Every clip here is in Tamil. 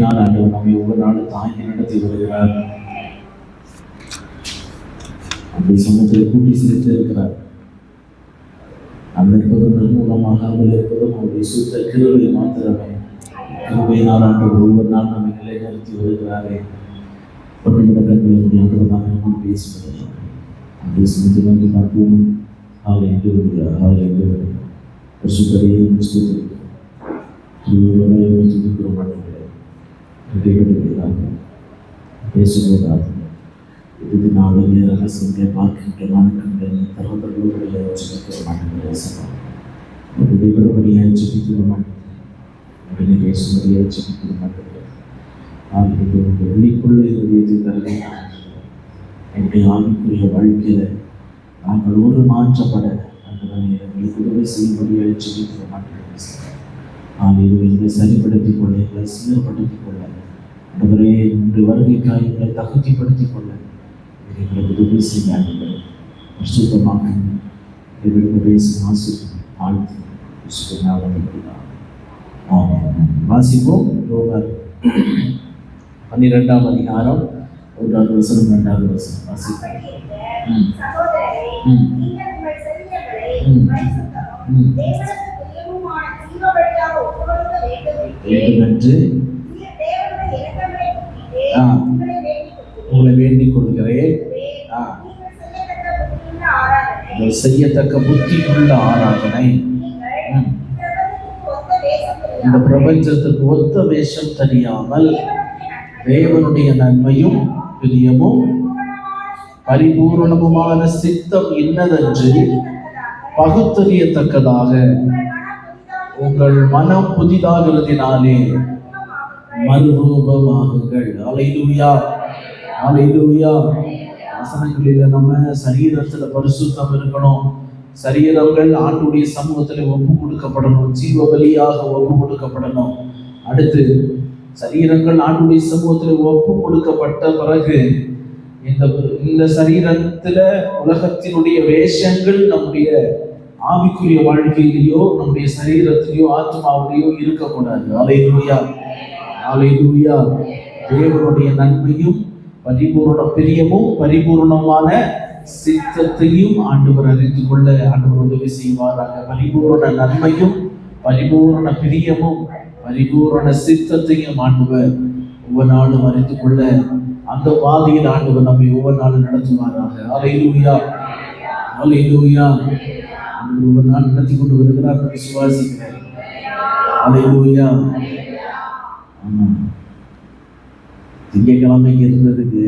ஆண்டவர் நம்மை ஒவ்வொரு நாளும் தாங்கி நடத்தி வருகிறார். அப்படி சமூகத்தில் கூட்டி சேர்த்து இருக்கிறார். அந்த இருப்பதும் நிர்மூலமாகாமல் இருப்பதும் அவருடைய சுத்த கிருபை மாத்திரமே. கிருபையினால் ஆண்டவர் ஒவ்வொரு நாள் நம்மை நிலைநிறுத்தி வருகிறாரே. பன்னிரண்டு கண்களை ஆண்டவர் நாம் பேசுகிறோம். அப்படி சமூகத்தில் நோக்கி பார்ப்போம். பரிசுத்தரையே கிறிஸ்துவிற்கு பேசுவதாக இது நாளும் ரகசியங்களை பார்க்கின்ற மனக்கங்களை தரவர்களுடைய விடைபடுபடியாக ஜெபிக்கிற மாட்டேன். உடனே பேசும்படியாக ஜெபிக்கிற மாட்டேன். வெளிக்குள்ள இதயத்தை தருகிறேன். என்னுடைய ஆவிக்குரிய வாழ்க்கையில் நாங்கள் ஒரு மாற்றப்பட எங்களுக்கு உதவி செய்யும்படியாக ஜெபிக்கிற மாட்டேன். எங்களை சரிப்படுத்திக் கொள்ள, எங்களை சீர்படுத்திக் கொள்ள, அவரே உங்களுடைய வருகைக்காக எங்களை தகுதிப்படுத்திக் கொள்ள எங்களுக்கு உதவி செய்ய சுத்தமாக எங்களுக்கு பேசும் ஆசிரியர் ஆழ்த்தி வாசிப்போம். ரோமர் 12ஆம் அதிகாரம் 1வது வசனம் 2வது வசனம் வாசிப்போம். உங்களை வேண்டிக் கொள்கிறேன். செய்யத்தக்க புத்தியுள்ள ஆராதனை. இந்த பிரபஞ்சத்துக்கு ஒத்த வேஷம் தெரியாமல் தேவனுடைய நன்மையும் பிரியமும் பரிபூரணமுமான சித்தம் இன்னதென்று பகுத்தறியத்தக்கதாக உங்கள் மனம் புதிதாகிறதினாலே மறுரூபமாகுங்கள். அல்லேலூயா, அல்லேலூயா. வசனங்களில் நம்ம சரீரத்துல பரிசுத்தம் இருக்கணும். சரீரங்கள் ஆண்டுடைய சமூகத்தில் ஒப்பு கொடுக்கப்படணும், ஜீவ பலியாக ஒப்பு கொடுக்கப்படணும். அடுத்து சரீரங்கள் ஆண்டுடைய சமூகத்தில் ஒப்பு கொடுக்கப்பட்ட பிறகு இந்த சரீரத்துல உலகத்தினுடைய வேஷங்கள் நம்முடைய ஆவிக்குரிய வாழ்க்கையிலேயோ நம்முடைய சரீரத்திலேயோ ஆத்மாவிலேயோ இருக்கக்கூடாது. அல்லேலூயா, அல்லேலூயா. தேவனுடைய நன்மையும் பரிபூர்ண பிரியமும் பரிபூர்ணமான சித்தத்தையும் ஆண்டவர் அறிந்து கொள்ள ஆண்டவர் உதவி செய்வாராக. பரிபூர்ண நன்மையும் பரிபூர்ண பிரியமும் பரிபூர்ண சித்தத்தையும் ஆண்டவர் ஒவ்வொரு நாளும் அறிந்து கொள்ள அந்த பாதையில் ஆண்டவர் நம்மை ஒவ்வொரு நாளும் நடத்துவாராக. அல்லேலூயா, அல்லேலூயா. ஒவ்வொரு நாள் நடத்தி கொண்டு வருகிறார், விசுவாசிக்கிறேன். அல்லேலூயா. திங்கட்கிழமைக்கு இருந்ததுக்கு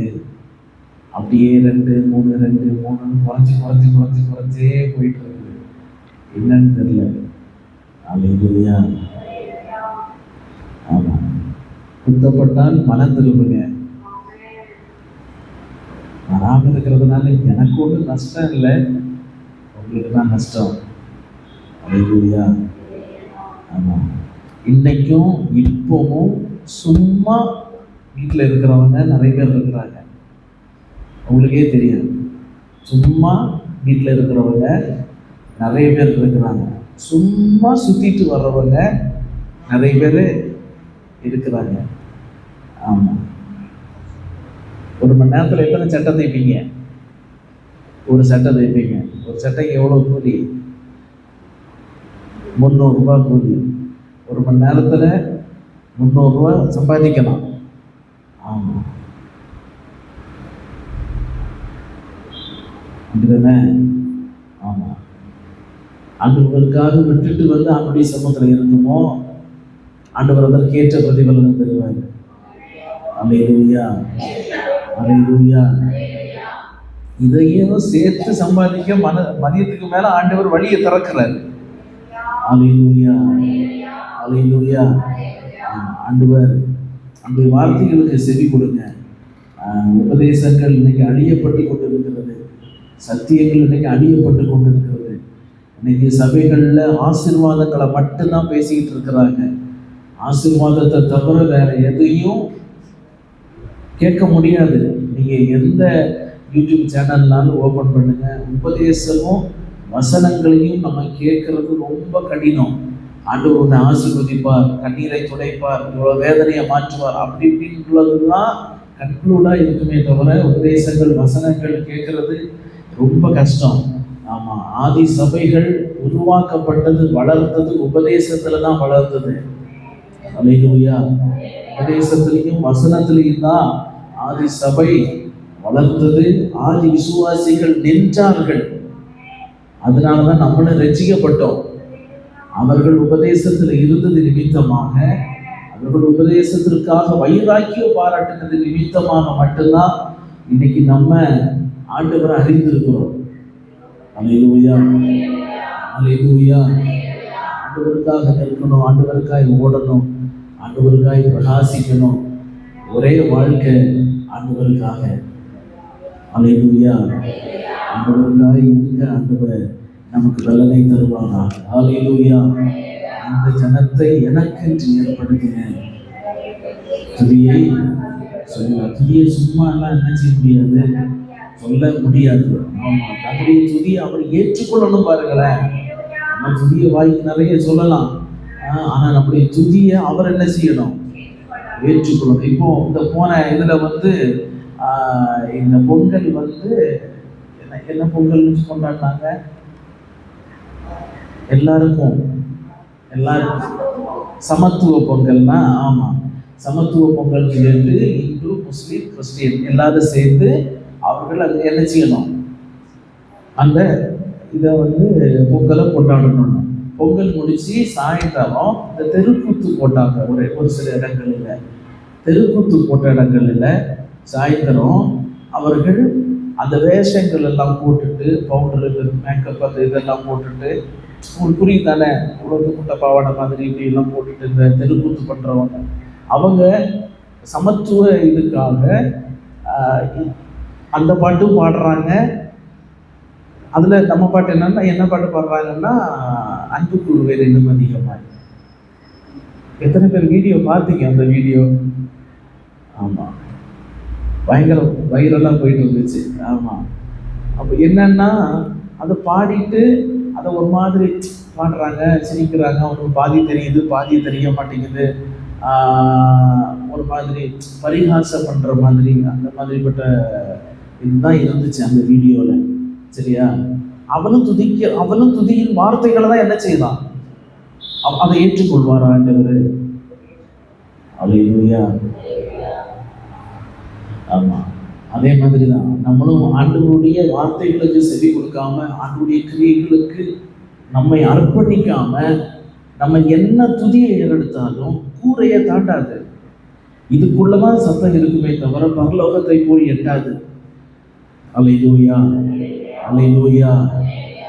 அப்படியே 2, 3 குறைஞ்சே போயிட்டு இருக்குது. என்னன்னு தெரியல. அல்லேலூயா. ஆமா, குத்தப்பட்டால் மனம் திரும்புங்க. வராமல் இருக்கிறதுனால எனக்கு ஒன்றும் நஷ்டம் இல்லை, உங்களுக்கு தான் நஷ்டம். அல்லேலூயா. ஆமா, இன்னைக்கும் இப்பவும் சும்மா வீட்டில் இருக்கிறவங்க நிறைய பேர் இருக்கிறாங்க. உங்களுக்கே தெரியும், சும்மா வீட்டில் இருக்கிறவங்க நிறைய பேர் இருக்கிறாங்க. சும்மா சுத்திட்டு வர்றவங்க நிறைய பேர் இருக்கிறாங்க. ஆமாம், ஒரு மணி நேரத்தில் எத்தனை சட்டை தைப்பீங்க? ஒரு சட்டை தைப்பீங்க. ஒரு சட்டைக்கு எவ்வளோ கூலி? 300 ரூபாய் கூலி. ஒரு மணி நேரத்தில் 300 ரூபா சம்பாதிக்கலாம். ஆமாம், அப்படிதானே? ஆமாம். ஆண்டவர்களுக்காக விட்டுட்டு வந்து ஆண்டுடைய சமூகத்தில் இருந்தோமோ ஆண்டவர் அதற்கேற்ற பிரதிபலன் தருவார். அல்லேலூயா, அல்லேலூயா. இதையும் சேர்த்து சம்பாதிக்க மதியத்துக்கு மேல ஆண்டவர் வழியை திறக்கிறார். அல்லேலூயா, அல்லேலூயா. ஆண்டவர் அந்த வார்த்தைகளுக்கு செவி கொடுங்க. உபதேசங்கள் இன்னைக்கு அழியப்பட்டு கொண்டிருக்கிறது. சத்தியங்கள் இன்னைக்கு அழியப்பட்டு கொண்டிருக்கிறது. இன்னைக்கு சபைகள்ல ஆசீர்வாதங்களை மட்டும்தான் பேசிக்கிட்டு இருக்கிறாங்க. ஆசீர்வாதத்தை தவிர வேற எதையும் கேட்க முடியாது. நீங்க எந்த யூடியூப் சேனல்னாலும் ஓபன் பண்ணுங்க, உபதேசமும் வசனங்களையும் நம்ம கேட்கறது ரொம்ப கடினம். ஆண்டவர் உன்னை ஆசீர்வதிப்பார், கண்ணீரை துடைப்பார், இவ்வளவு வேதனையை மாற்றுவார், அப்படி இப்படின்றதுலாம் கன்க்ளூடா இருக்குமே தவிர உபதேசங்கள் வசனங்கள் கேட்கறது ரொம்ப கஷ்டம். ஆமா, ஆதி சபைகள் உருவாக்கப்பட்டது வளர்ந்தது உபதேசத்துல தான் வளர்ந்தது. அல்லேலூயா. உபதேசத்திலையும் வசனத்திலையும் தான் ஆதி சபை வளர்ந்தது. ஆதி விசுவாசிகள் நின்றார்கள். அதனாலதான் நம்மளும் ரட்சிக்கப்பட்டோம். அவர்கள் உபதேசத்தில் இருந்தது நிமித்தமாக, அவர்கள் உபதேசத்திற்காக வைராக்கியம் பாராட்டினது நிமித்தமாக மட்டும்தான் இன்னைக்கு நம்ம ஆண்டவரை அறிந்திருக்கிறோம். அல்லேலூயா, அல்லேலூயா. ஆண்டவருக்காக நிற்கணும், ஆண்டவருக்காய் ஓடணும், ஆண்டவருக்காய் பிரகாசிக்கணும். ஒரே வாழ்க்கை ஆண்டவருக்காக. அல்லேலூயா. ஆண்டவருக்காய் இருக்க ஆண்டவர் நமக்கு பலனை தருவானாக. அல்லேலூயா. இந்த ஜனத்தை எனக்கென்று ஏற்படுத்தினேன். துதியை சொல்லுவார். துதியை சும்மா எல்லாம் என்ன செய்ய முடியாது, சொல்ல முடியாது. ஆமா, நம்முடைய துதியை அவர் ஏற்றுக்கொள்ளணும். பாருங்களேன், நம்ம துதியை வாய்க்கு நிறைய சொல்லலாம், ஆனா நம்முடைய துதியை அவர் என்ன செய்யணும், ஏற்றுக்கொள்ளணும். இப்போ இந்த போன இதுல இந்த பொங்கல் என்ன பொங்கல் கொண்டாடினாங்க எல்லாருக்கும் சமத்துவ பொங்கல்னா. ஆமா, சமத்துவ பொங்கல் சேர்ந்து இந்து முஸ்லீம் கிறிஸ்டியன் எல்லாரும் சேர்ந்து அவர்கள் அதை என்ன செய்யணும், அந்த இதை பொங்கலை கொண்டாடணும். பொங்கல் முடிச்சு சாயங்காலம் இந்த தெருக்கூத்து போட்டாங்க. ஒரு சில இடங்கள்ல தெருக்கூத்து போட்ட இடங்கள்ல சாயந்தரம் அவர்கள் அந்த வேஷங்கள் எல்லாம் போட்டுட்டு, பவுடரு மேக்கப் அது இதெல்லாம் போட்டுட்டு, உங்களுக்கு புரியுது தானே, உலக முட்டை பாவாடை மாதிரி இப்படி எல்லாம் போட்டுட்டு இந்த தெருக்கூத்து பண்றவங்க அவங்க சமத்துவ இதுக்காக அந்த பாட்டும் பாடுறாங்க. அதுல நம்ம பாட்டு என்ன பாட்டு பாடுறாங்கன்னா, அன்புக்குள் வேறு இன்னும் அதிகமாக. எத்தனை பேர் வீடியோ பார்த்தீங்க? அந்த வீடியோ ஆமா பயங்கர வைரலா போயிட்டு இருந்துச்சு. ஆமா, அப்ப என்னன்னா அதை பாடிட்டு அதை ஒரு மாதிரி பாடுறாங்க, சிரிக்கிறாங்க. அவனுக்கு பாதி தெரியுது, பாதி தெரிய மாட்டேங்குது. ஒரு மாதிரி பரிகாசம் பண்ற மாதிரி, அந்த மாதிரிப்பட்ட இதுதான் இருந்துச்சு அந்த வீடியோல. சரியா? அவனும் துதியின் வார்த்தைகளை தான் என்ன செய்யலாம், அதை ஏற்றுக்கொள்வார் ஆண்டவர். அல்லேலூயா. ஆமா, அதே மாதிரிதான் நம்மளும் ஆண்டவருடைய வார்த்தைகளுக்கு செவி கொடுக்காம, ஆண்டவருடைய கிரியைகளுக்கு நம்மை அர்ப்பணிக்காம, நம்ம என்ன துதியை ஏறெடுத்தாலும் கூரையை தாண்டாது. இதுக்குள்ளதான் சத்தம் இருக்குமே தவிர பரலோகத்தை போய் எட்டாது. அல்லேலூயா, அல்லேலூயா.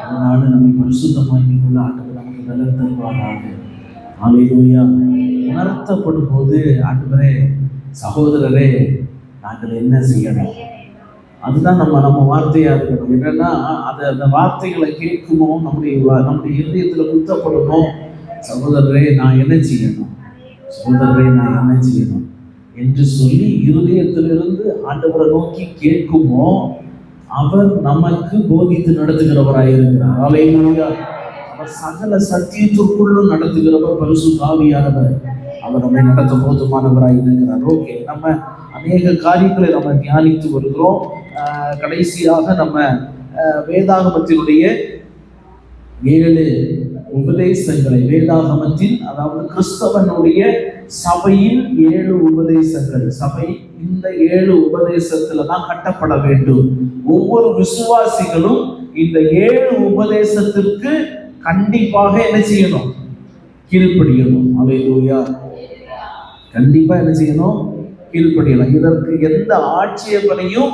அதனால நம்மை பரிசுத்தமாக்கிக்கொள்ள ஆண்டவர் நமக்கு பலன் தருவாராக. அல்லேலூயா. உணர்த்தப்படும் போது ஆண்டவரே, சகோதரரே, நாங்கள் என்ன செய்யணும், அதுதான் நம்ம வார்த்தையா இருக்கணும். என்னன்னா அந்த வார்த்தைகளை கேட்குமோ நம்முடைய இருதயத்துல குத்தப்படணும். சகோதரரே, நான் என்ன செய்யணும், சகோதரரே, நான் என்ன செய்யணும் என்று சொல்லி இருதயத்திலிருந்து ஆண்டவரை நோக்கி கேட்குமோ அவர் நமக்கு போதித்து நடத்துகிறவராயிருக்கிறார். அல்லேலூயா. அவர் சகல சத்தியத்திற்குள்ளும் நடத்துகிறவர் பரிசுத்த ஆவியானவர். அவர் நம்மை நடத்த போதுமானவராய் இருக்கிறார். ஓகே, நம்ம அநேக காரியங்களை நம்ம தியானித்து வருகிறோம். கடைசியாக நம்ம வேதாகமத்தினுடைய 7 உபதேசங்களை, வேதாகமத்தின் அதாவது கிறிஸ்தவனுடைய சபையின் 7 உபதேசங்கள். சபை இந்த 7 உபதேசத்துல தான் கட்டப்பட வேண்டும். ஒவ்வொரு விசுவாசிகளும் இந்த 7 உபதேசத்திற்கு கண்டிப்பாக என்ன செய்யணும், கீழ்ப்படியணும். அல்லேலூயா. கண்டிப்பா என்ன செய்யணும், கீழ்ப்படியலாம். இதற்கு எந்த ஆட்சேபனையும்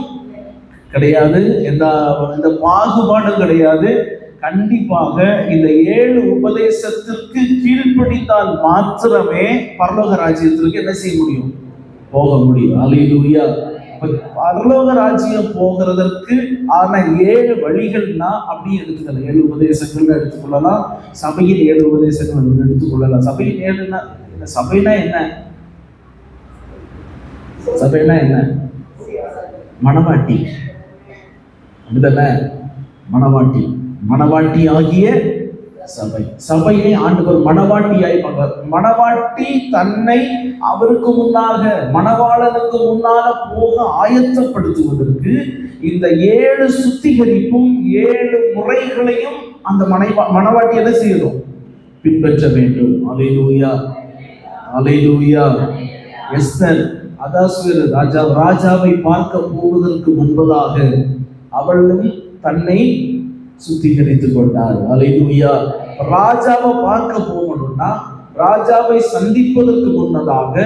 கிடையாது, எந்த பாகுபாடும் கிடையாது. கண்டிப்பாக இந்த 7 உபதேசத்திற்கு கீழ்ப்படிந்தால் மாத்திரமே பரலோக ராஜ்யத்திற்கு என்ன செய்ய முடியும், போக முடியும். அல்லேலூயா. பரலோக ராஜ்யம் போகிறதற்கு ஆன 7 வழிகள்னா அப்படியே எடுத்துக்கலாம். 7 உபதேசங்கள் எடுத்துக்கொள்ளலாம். சபையின் 7 உபதேசங்கள் எடுத்துக்கொள்ளலாம். சபையின் 7னா சபைனா என்ன, சபைனா என்ன, மணவாட்டி, அப்படிதானே? மணவாட்டி ஆகிய சபை. சபையை ஆண்டவர் மணவாட்டியாய் பார்க்கிறார். மணவாட்டி தன்னை அவருக்கு முன்னாக, மணவாளனுக்கு முன்னால போக ஆயத்தப்படுத்துவதற்கு இந்த 7 சுத்திகரிப்பும் 7 முறைகளையும் அந்த மணவாட்டி என்ன செய்யணும்? பின்பற்ற வேண்டும். அல்லேலூயா, அல்லேலூயா. எஸ்தர் ராஜாவை பார்க்க போவதற்கு முன்பதாக அவளும் தன்னை சுத்திகரித்துக் கொண்டார். அல்லேலூயா. ராஜாவை பார்க்க போகணும்னா, ராஜாவை சந்திப்பதற்கு முன்னதாக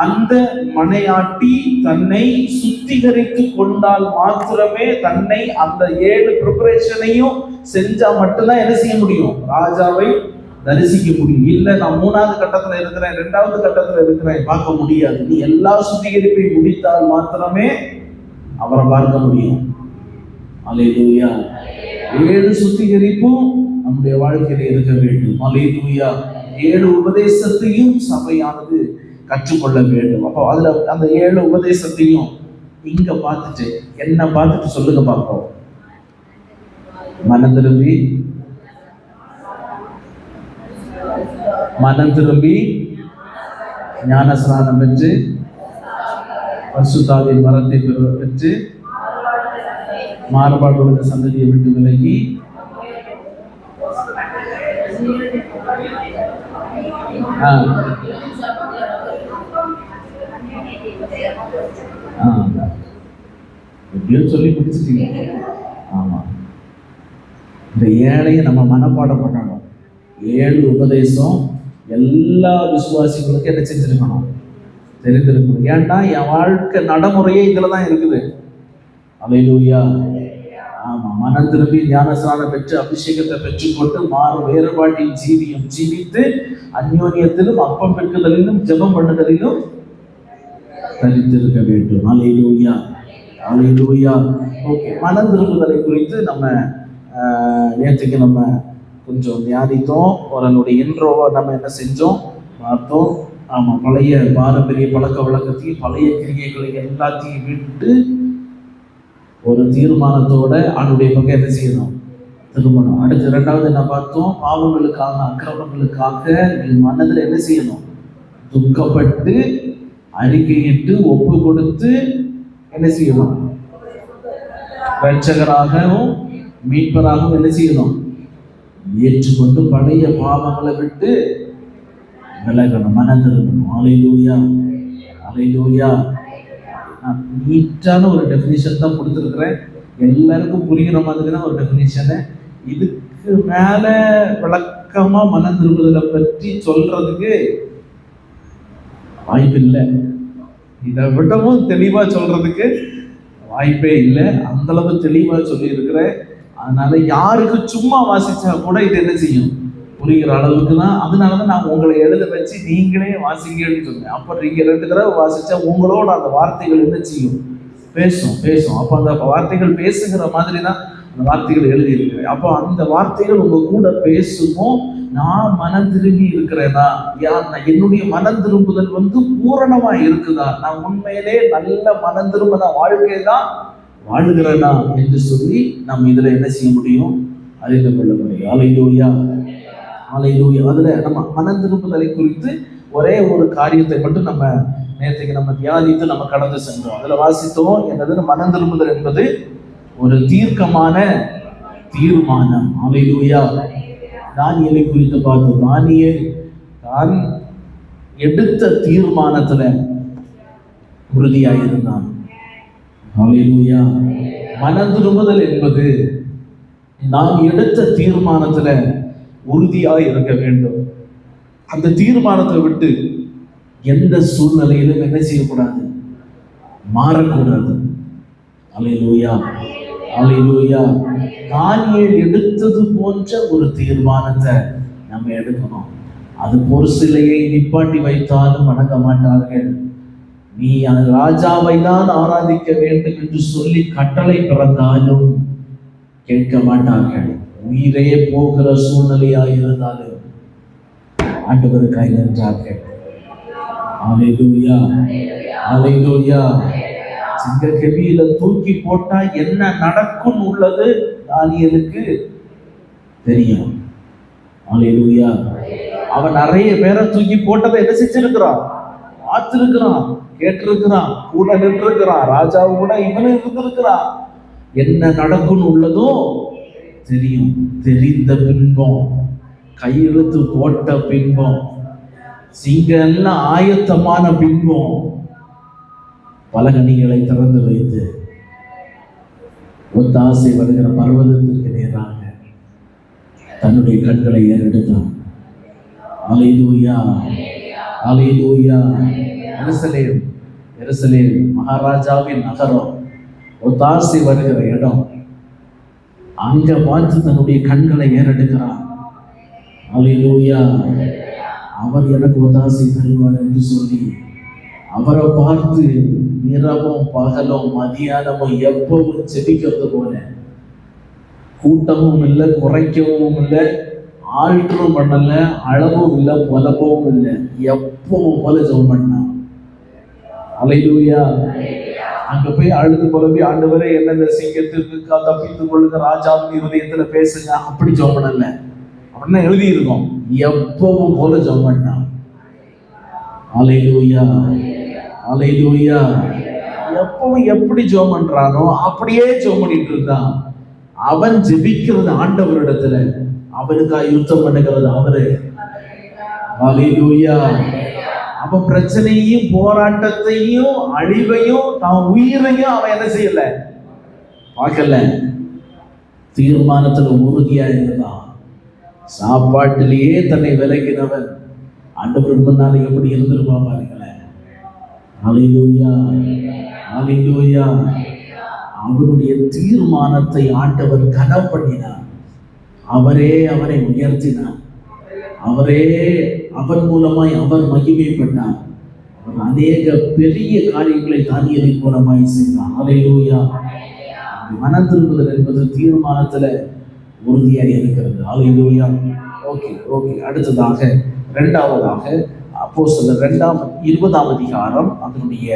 அந்த மனையாட்டி தன்னை சுத்திகரித்துக் கொண்டால் மாத்திரமே, தன்னை அந்த 7 ப்ரிப்பரேஷனையும் செஞ்சா மட்டும்தான் என்ன செய்ய முடியும்? ராஜாவை தரிசிக்க முடியும். இல்ல நான் 3வது கட்டத்துல இருக்கிறேன், 2வது கட்டத்துல இருக்கிறேன், பார்க்க முடியாது. நீ எல்லா சுத்திகரிப்பையும் முடித்தால் மாத்திரமே அவரை பார்க்க முடியும். அல்லேலூயா. 7 சுத்திகரிப்பும் நம்முடைய வாழ்க்கையில இருக்க வேண்டும். அல்லேலூயா. 7 உபதேசத்தையும் சபையானது கற்றுக்கொள்ள வேண்டும். அப்போ அதுல அந்த 7 உபதேசத்தையும் இங்க பார்த்துட்டு என்ன பார்த்துட்டு சொல்லுங்க பார்ப்போம். மனம் திரும்பி ஞானஸ்நானம் பெற்று பரிசுத்தாவின் வரத்தை பெற்று மாறுபாடுள்ள சந்ததியை விட்டு விலகி எப்படியோ சொல்லி முடிச்சிட்டீங்க. ஆமா, இந்த 7ஐயும் நம்ம மனப்பாடம் பண்ணணும். 7 உபதேசம் எல்லா விசுவாசிகளுக்கும் என்ன செஞ்சிருக்கணும்? தெரிந்திருக்கணும். ஏன்னா என் வாழ்க்கை நடைமுறையே இதுலதான் இருக்குது. அல்லேலூயா. ஆமா, மனம் திரும்பி ஞானஸ்நானம் பெற்று அபிஷேகத்தை பெற்றுக்கொண்டு மாறு வேறுபாட்டில் ஜீவித்து அந்யோன்யத்திலும் அப்பம் பெற்றுதலிலும் ஜெபம் பண்ணுதலிலும் தரித்திருக்க வேண்டும். அல்லேலூயா, அல்லேலூயா. ஓகே, மனம் திரும்புதலை குறித்து நம்ம நேற்றுக்கு நம்ம கொஞ்சம் தியானித்தோம். அவர்களுடைய இன்ட்ரோவா நம்ம என்ன செஞ்சோம்? பார்த்தோம். ஆமா, பழைய பாரம்பரிய பழக்க வழக்கத்தையும் பழைய கிரியைகளை எல்லாத்தையும் விட்டு ஒரு தீர்மானத்தோட அவனுடைய பக்கம் என்ன செய்யணும்? திரும்பணும். அடுத்து 2வது என்ன பார்த்தோம்? பாவங்களுக்காக, அக்கிரமங்களுக்காக நீ மனதில் என்ன செய்யணும்? துக்கப்பட்டு அறிக்கையிட்டு ஒப்பு கொடுத்து என்ன செய்யணும்? இரட்சகராகவும் மீட்பராகவும் என்ன செய்யணும்? ஏற்றுக்கொண்டு பழைய பாவங்களை விட்டு விலகணும், மனம் திரும்பணும். அல்லேலூயா, அல்லேலூயா. நீட்டான ஒரு டெஃபினிஷன் தான் கொடுத்துருக்குறேன். எல்லாருக்கும் புரிகிற மாதிரி தான் ஒரு டெஃபினிஷனு. இதுக்கு மேல விளக்கமா மனம் திரும்புதலை பற்றி சொல்றதுக்கு வாய்ப்பு இல்லை. இதை விடவும் தெளிவா சொல்றதுக்கு வாய்ப்பே இல்லை. அந்த அளவு தெளிவா சொல்லி இருக்கிறேன். அதனால யாருக்கு சும்மா வாசிச்சா கூட இது என்ன செய்யும்? புரிகிற அளவுக்கு தான். அதனாலதான் நான் உங்களை எழுத வச்சு நீங்களே வாசிங்கன்னு சொன்னேன். அப்ப நீங்க 2 தடவை வாசிச்சா உங்களோட அந்த வார்த்தைகள் என்ன செய்யும்? பேசும். அப்ப அந்த வார்த்தைகள் பேசுகிற மாதிரி தான் அந்த வார்த்தைகள் எழுதி இருக்கிறேன். அப்போ அந்த வார்த்தைகள் உங்க கூட பேசுமோ, நான் மனம் திரும்பி இருக்கிறேனா, என்னுடைய மனம் திரும்புதல் பூரணமா இருக்குதா, நான் உண்மையிலே நல்ல மனம் திரும்பின வாழ்க்கை தான் வாழுகிறேனா என்று சொல்லி நம்ம இதுல என்ன செய்ய முடியும்? அறிந்து கொள்ள முடியும். அல்லேலூயா, அல்லேலூயா. அதுல நம்ம மனம் திரும்புதலை குறித்து ஒரே ஒரு காரியத்தை மட்டும் நம்ம நேற்றுக்கு நம்ம தியானித்து நம்ம கடந்து சென்றோம். அதுல வாசித்தோம். என்னது? மனம் திரும்புதல் என்பது ஒரு தீர்க்கமான தீர்மானம். அல்லேலூயா. தானியேலை குறித்து பார்த்தோம். தானியேல் தான் எடுத்த தீர்மானத்துல உறுதியாயிருந்தான். அல்லேலூயா. மனம் திரும்புதல் என்பது நான் எடுத்த தீர்மானத்துல உறுதியாக இருக்க வேண்டும். அந்த தீர்மானத்தை விட்டு எந்த சூழ்நிலையிலும் என்ன செய்யக்கூடாது? மாறக்கூடாது. அல்லேலூயா, அல்லேலூயா. தானியேல் எடுத்தது போன்ற ஒரு தீர்மானத்தை நம்ம எடுக்கணும். அது ஒரு சிலையை நிப்பாட்டி வைத்தாலும் வணங்க மாட்டார்கள். நீ அந்த ராஜாவை தான் ஆராதிக்க வேண்டும் என்று சொல்லி கட்டளை பிறந்தாலும் கேட்க மாட்டார்கள். உயிரே போகிற சூழ்நிலையாக இருந்தாலும் ஆண்டவருக்காய் நின்றார்கள். அல்லேலூயா, அல்லேலூயா. சிங்க கெபியில தூக்கி போட்டா என்ன நடக்கும் உள்ளது தானியேலுக்கு தெரியும். அல்லேலூயா. அவன் நிறைய பேரை தூக்கி போட்டதை என்ன செஞ்சிருக்கிறான்? பார்த்திருக்கிறான், கேட்டிருக்கிறான், கூட நின்றிருக்கிறான். ராஜாவு கூட இவனு இருந்திருக்கிறான். என்ன நடக்கும்னு உள்ளதும் தெரியும். தெரிந்த பின்பம், கையெழுத்து போட்ட பின்பம், சிங்கம் எல்லாம் ஆயத்தமான பின்பம், பலகணிகளை திறந்து வைத்து ஒத்தாசை வருகிற பர்வதத்திற்கு நேராக தன்னுடைய கண்களை ஏறெடுத்தான். அல்லேலூயா, அல்லேலூயா. எருசலேம், எருசலேம் மகாராஜாவின் நகரம், ஒத்தாசை வருகிற இடம். அங்க பார்த்து தன்னுடைய கண்களை ஏறெடுக்கிறான். அல்லேலூயா. அவர் எனக்கு ஒத்தாசை தருவார் என்று சொல்லி அவரை பார்த்து இரவும் பகலும் மதியானமும் எப்பவும் ஜெபிக்கிறது போல, கூட்டமும் இல்லை, குறைக்கவும் இல்லை, ஆல்டரும் பண்ணல, அளவும் இல்லை, புலப்பவும் இல்லை, எப்பவும் போல ஜெபம் பண்ணான். அல்லேலூயா. அங்க போய் அழுது புலம்பி, ஆண்டவரே என்ன இந்த சிங்கத்திற்கு தப்பித்துக் கொள்ளுங்க, ராஜாவின் இருதயத்துல பேசுங்க, அப்படி ஜெபம் பண்ணல. அப்படின்னா எழுதி இருக்கோம், எப்பவும் போல ஜெபம் பண்ணான். அல்லேலூயா, அல்லேலூயா. எப்பவும் எப்படி ஜெபம் பண்றானோ அப்படியே ஜெபம் பண்ணிட்டு இருந்தான். அவன் ஜெபிக்கிறது ஆண்டவரிடத்துல, அவனுக்காக யுத்தம் பண்ணுகிறது அவரு. அல்லேலூயா. அவன் பிரச்சனையும் போராட்டத்தையும் அழிவையும் தான் உயிரையும் அவன் என்ன செய்யல, பார்க்கல. தீர்மானத்துல உறுதியா இருந்தான். சாப்பாட்டிலேயே தன்னை விலகினவன் ஆண்டவர் முன்னாலே எப்படி இருந்திருப்பான் பாருங்களேன். அல்லேலூயா, அல்லேலூயா. அவனுடைய தீர்மானத்தை ஆண்டவர் கனம் பண்ணினார். அவரே அவரை உயர்த்தினார். அவரே அவன் மூலமாய் அவர் மகிமைப்பட்டார். அவர் அநேக பெரிய காரியங்களை தானியேலின் மூலமாய் செய்தார். அல்லேலூயா. மனம் திரும்புதல் என்பது தீர்மானத்துல உறுதியாக இருக்கிறது. அல்லேலூயா. Okay okay. அடுத்ததாக இரண்டாவதாக அப்போஸ்தலர் 20ஆம் அதிகாரம் அதனுடைய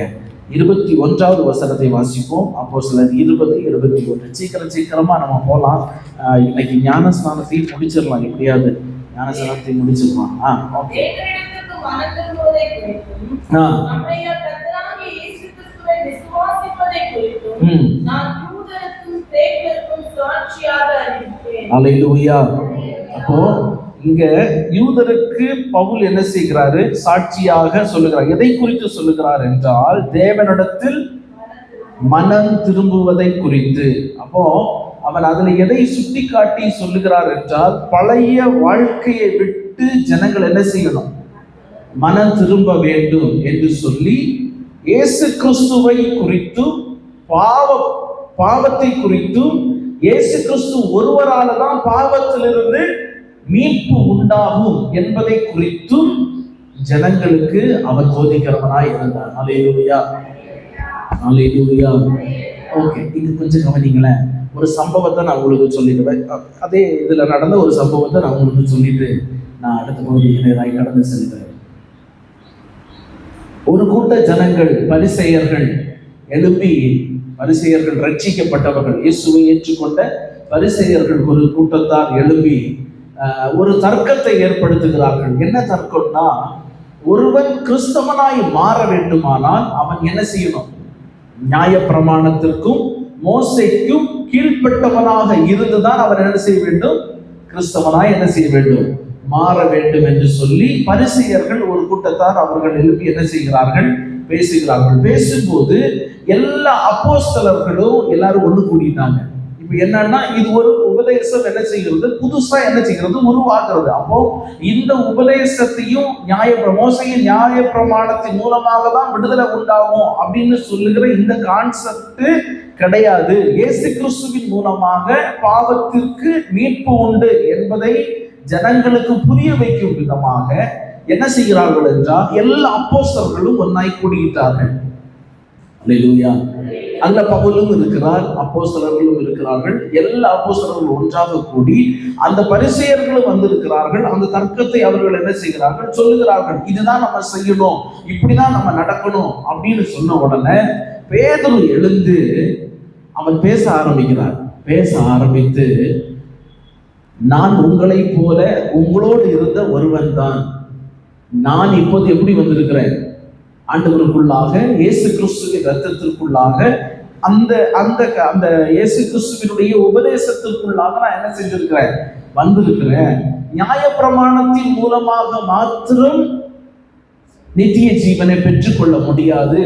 21வது வசனத்தை வாசிப்போம். அப்போஸ்தலர் 20:21. சீக்கிரமா நம்ம போலாம். இன்னைக்கு ஞானஸ்நானத்தையும் முடிச்சிடலாம். எப்படியாவது ஞானஸ்நானத்தை முடிச்சிடலாம். ஓகே. அல்லேலூயா. அப்போ இங்க யூதருக்கு பவுல் என்ன செய்கிறாரு? சாட்சியாக சொல்லுகிறார். எதை குறித்து சொல்லுகிறார் என்றால், தேவனிடத்தில் மனம் திரும்புவதை குறித்து. அப்போ அவன் அதுல எதை சுட்டி காட்டி சொல்லுகிறார் என்றால், பழைய வாழ்க்கையை விட்டு ஜனங்கள் என்ன செய்யணும்? மனம் திரும்ப வேண்டும் என்று சொல்லி இயேசு கிறிஸ்துவை குறித்தும் பாவத்தை குறித்தும், இயேசு கிறிஸ்து ஒருவரால தான் பாவத்திலிருந்து மீட்பு உண்டாகும் என்பதை குறித்தும் ஜனங்களுக்கு அவர் போதிக்கிறவனாய் இருந்தார். அல்லேலூயா, அல்லேலூயா. ஓகே, இது கொஞ்சம் கவனிங்களேன். ஒரு சம்பவத்தை நான் உங்களுக்கு சொல்லிடுவேன். அதே இதுல நடந்த ஒரு சம்பவத்தை நான் உங்களுக்கு சொல்லிட்டு நான் அடுத்த பகுதியினராய் கடந்து செல்கிறேன். ஒரு கூட்ட ஜனங்கள், பரிசேயர்கள் எழுப்பி, பரிசேயர்கள் ரட்சிக்கப்பட்டவர்கள், இயேசுவை ஏற்றுக்கொண்ட பரிசேயர்கள் ஒரு கூட்டத்தார் எழுப்பி ஒரு தர்க்கத்தை ஏற்படுத்துகிறார்கள். என்ன தர்க்கம்னா, ஒருவன் கிறிஸ்தவனாய் மாற வேண்டுமானால் அவன் என்ன செய்யணும்? நியாய பிரமாணத்திற்கும் மோசேக்கும் கீழ்ப்பட்டவனாக இருந்துதான் அவன் என்ன செய்ய வேண்டும்? கிறிஸ்தவனாய் என்ன செய்ய வேண்டும்? மாற வேண்டும் என்று சொல்லி பரிசேயர்கள் ஒரு கூட்டத்தார் அவர்கள் எழுப்பி என்ன செய்கிறார்கள்? பேசுகிறார்கள். பேசும்போது எல்லா அப்போஸ்தலர்களும் எல்லாரும் ஒன்று கூடிட்டாங்க. இப்ப என்னன்னா, இது ஒரு உபதேசம் என்ன செய்கிறது? புதுசா என்ன செய்கிறது? உருவாக்குறது. அப்போ இந்த உபதேசத்தையும் மோசையின் நியாய பிரமாணத்தின் மூலமாக தான் விடுதலை உண்டாகும் அப்படின்னு சொல்லுகிற இந்த கான்செப்ட் கிடையாது. இயேசு கிறிஸ்துவின் மூலமாக பாவத்திற்கு மீட்பு உண்டு என்பதை ஜனங்களுக்கு புரிய வைக்கும் விதமாக என்ன செய்கிறார்கள் என்றால், எல்லா அப்போஸ்தலர்களும் ஒன்னாய் கூடிட்டார்கள். அல்லேலூயா. அங்க பவுலும் இருக்கிறார், அப்போஸ்தலர்களும் இருக்கிறார்கள். எல்லா அப்போஸ்தலர்களும் ஒன்றாக கூடி அந்த பரிசேயர்களும் வந்திருக்கிறார்கள். அந்த தர்க்கத்தை அவர்கள் என்ன செய்கிறார்கள்? சொல்லுகிறார்கள். இதுதான் நம்ம செய்யணும், இப்படிதான் நம்ம நடக்கணும் அப்படின்னு சொன்ன உடனே பேதுரு எழுந்து அவன் பேச ஆரம்பிக்கிறார். பேச ஆரம்பித்து, நான் உங்களைப் போல உங்களோடு இருந்த ஒருவன் தான். நான் இப்போது எப்படி வந்திருக்கிறேன்? ஆண்டவருக்குள்ளாக, இயேசு கிறிஸ்துவின் ரத்தத்திற்குள்ளாக, அந்த அந்த அந்த இயேசு கிறிஸ்துவினுடைய உபதேசத்திற்குள்ளாக நான் என்ன செஞ்சிருக்கிறேன்? வந்திருக்கிறேன். நியாயப்பிரமாணத்தின் மூலமாக மாத்திரம் நித்திய ஜீவனை பெற்றுக்கொள்ள முடியாது.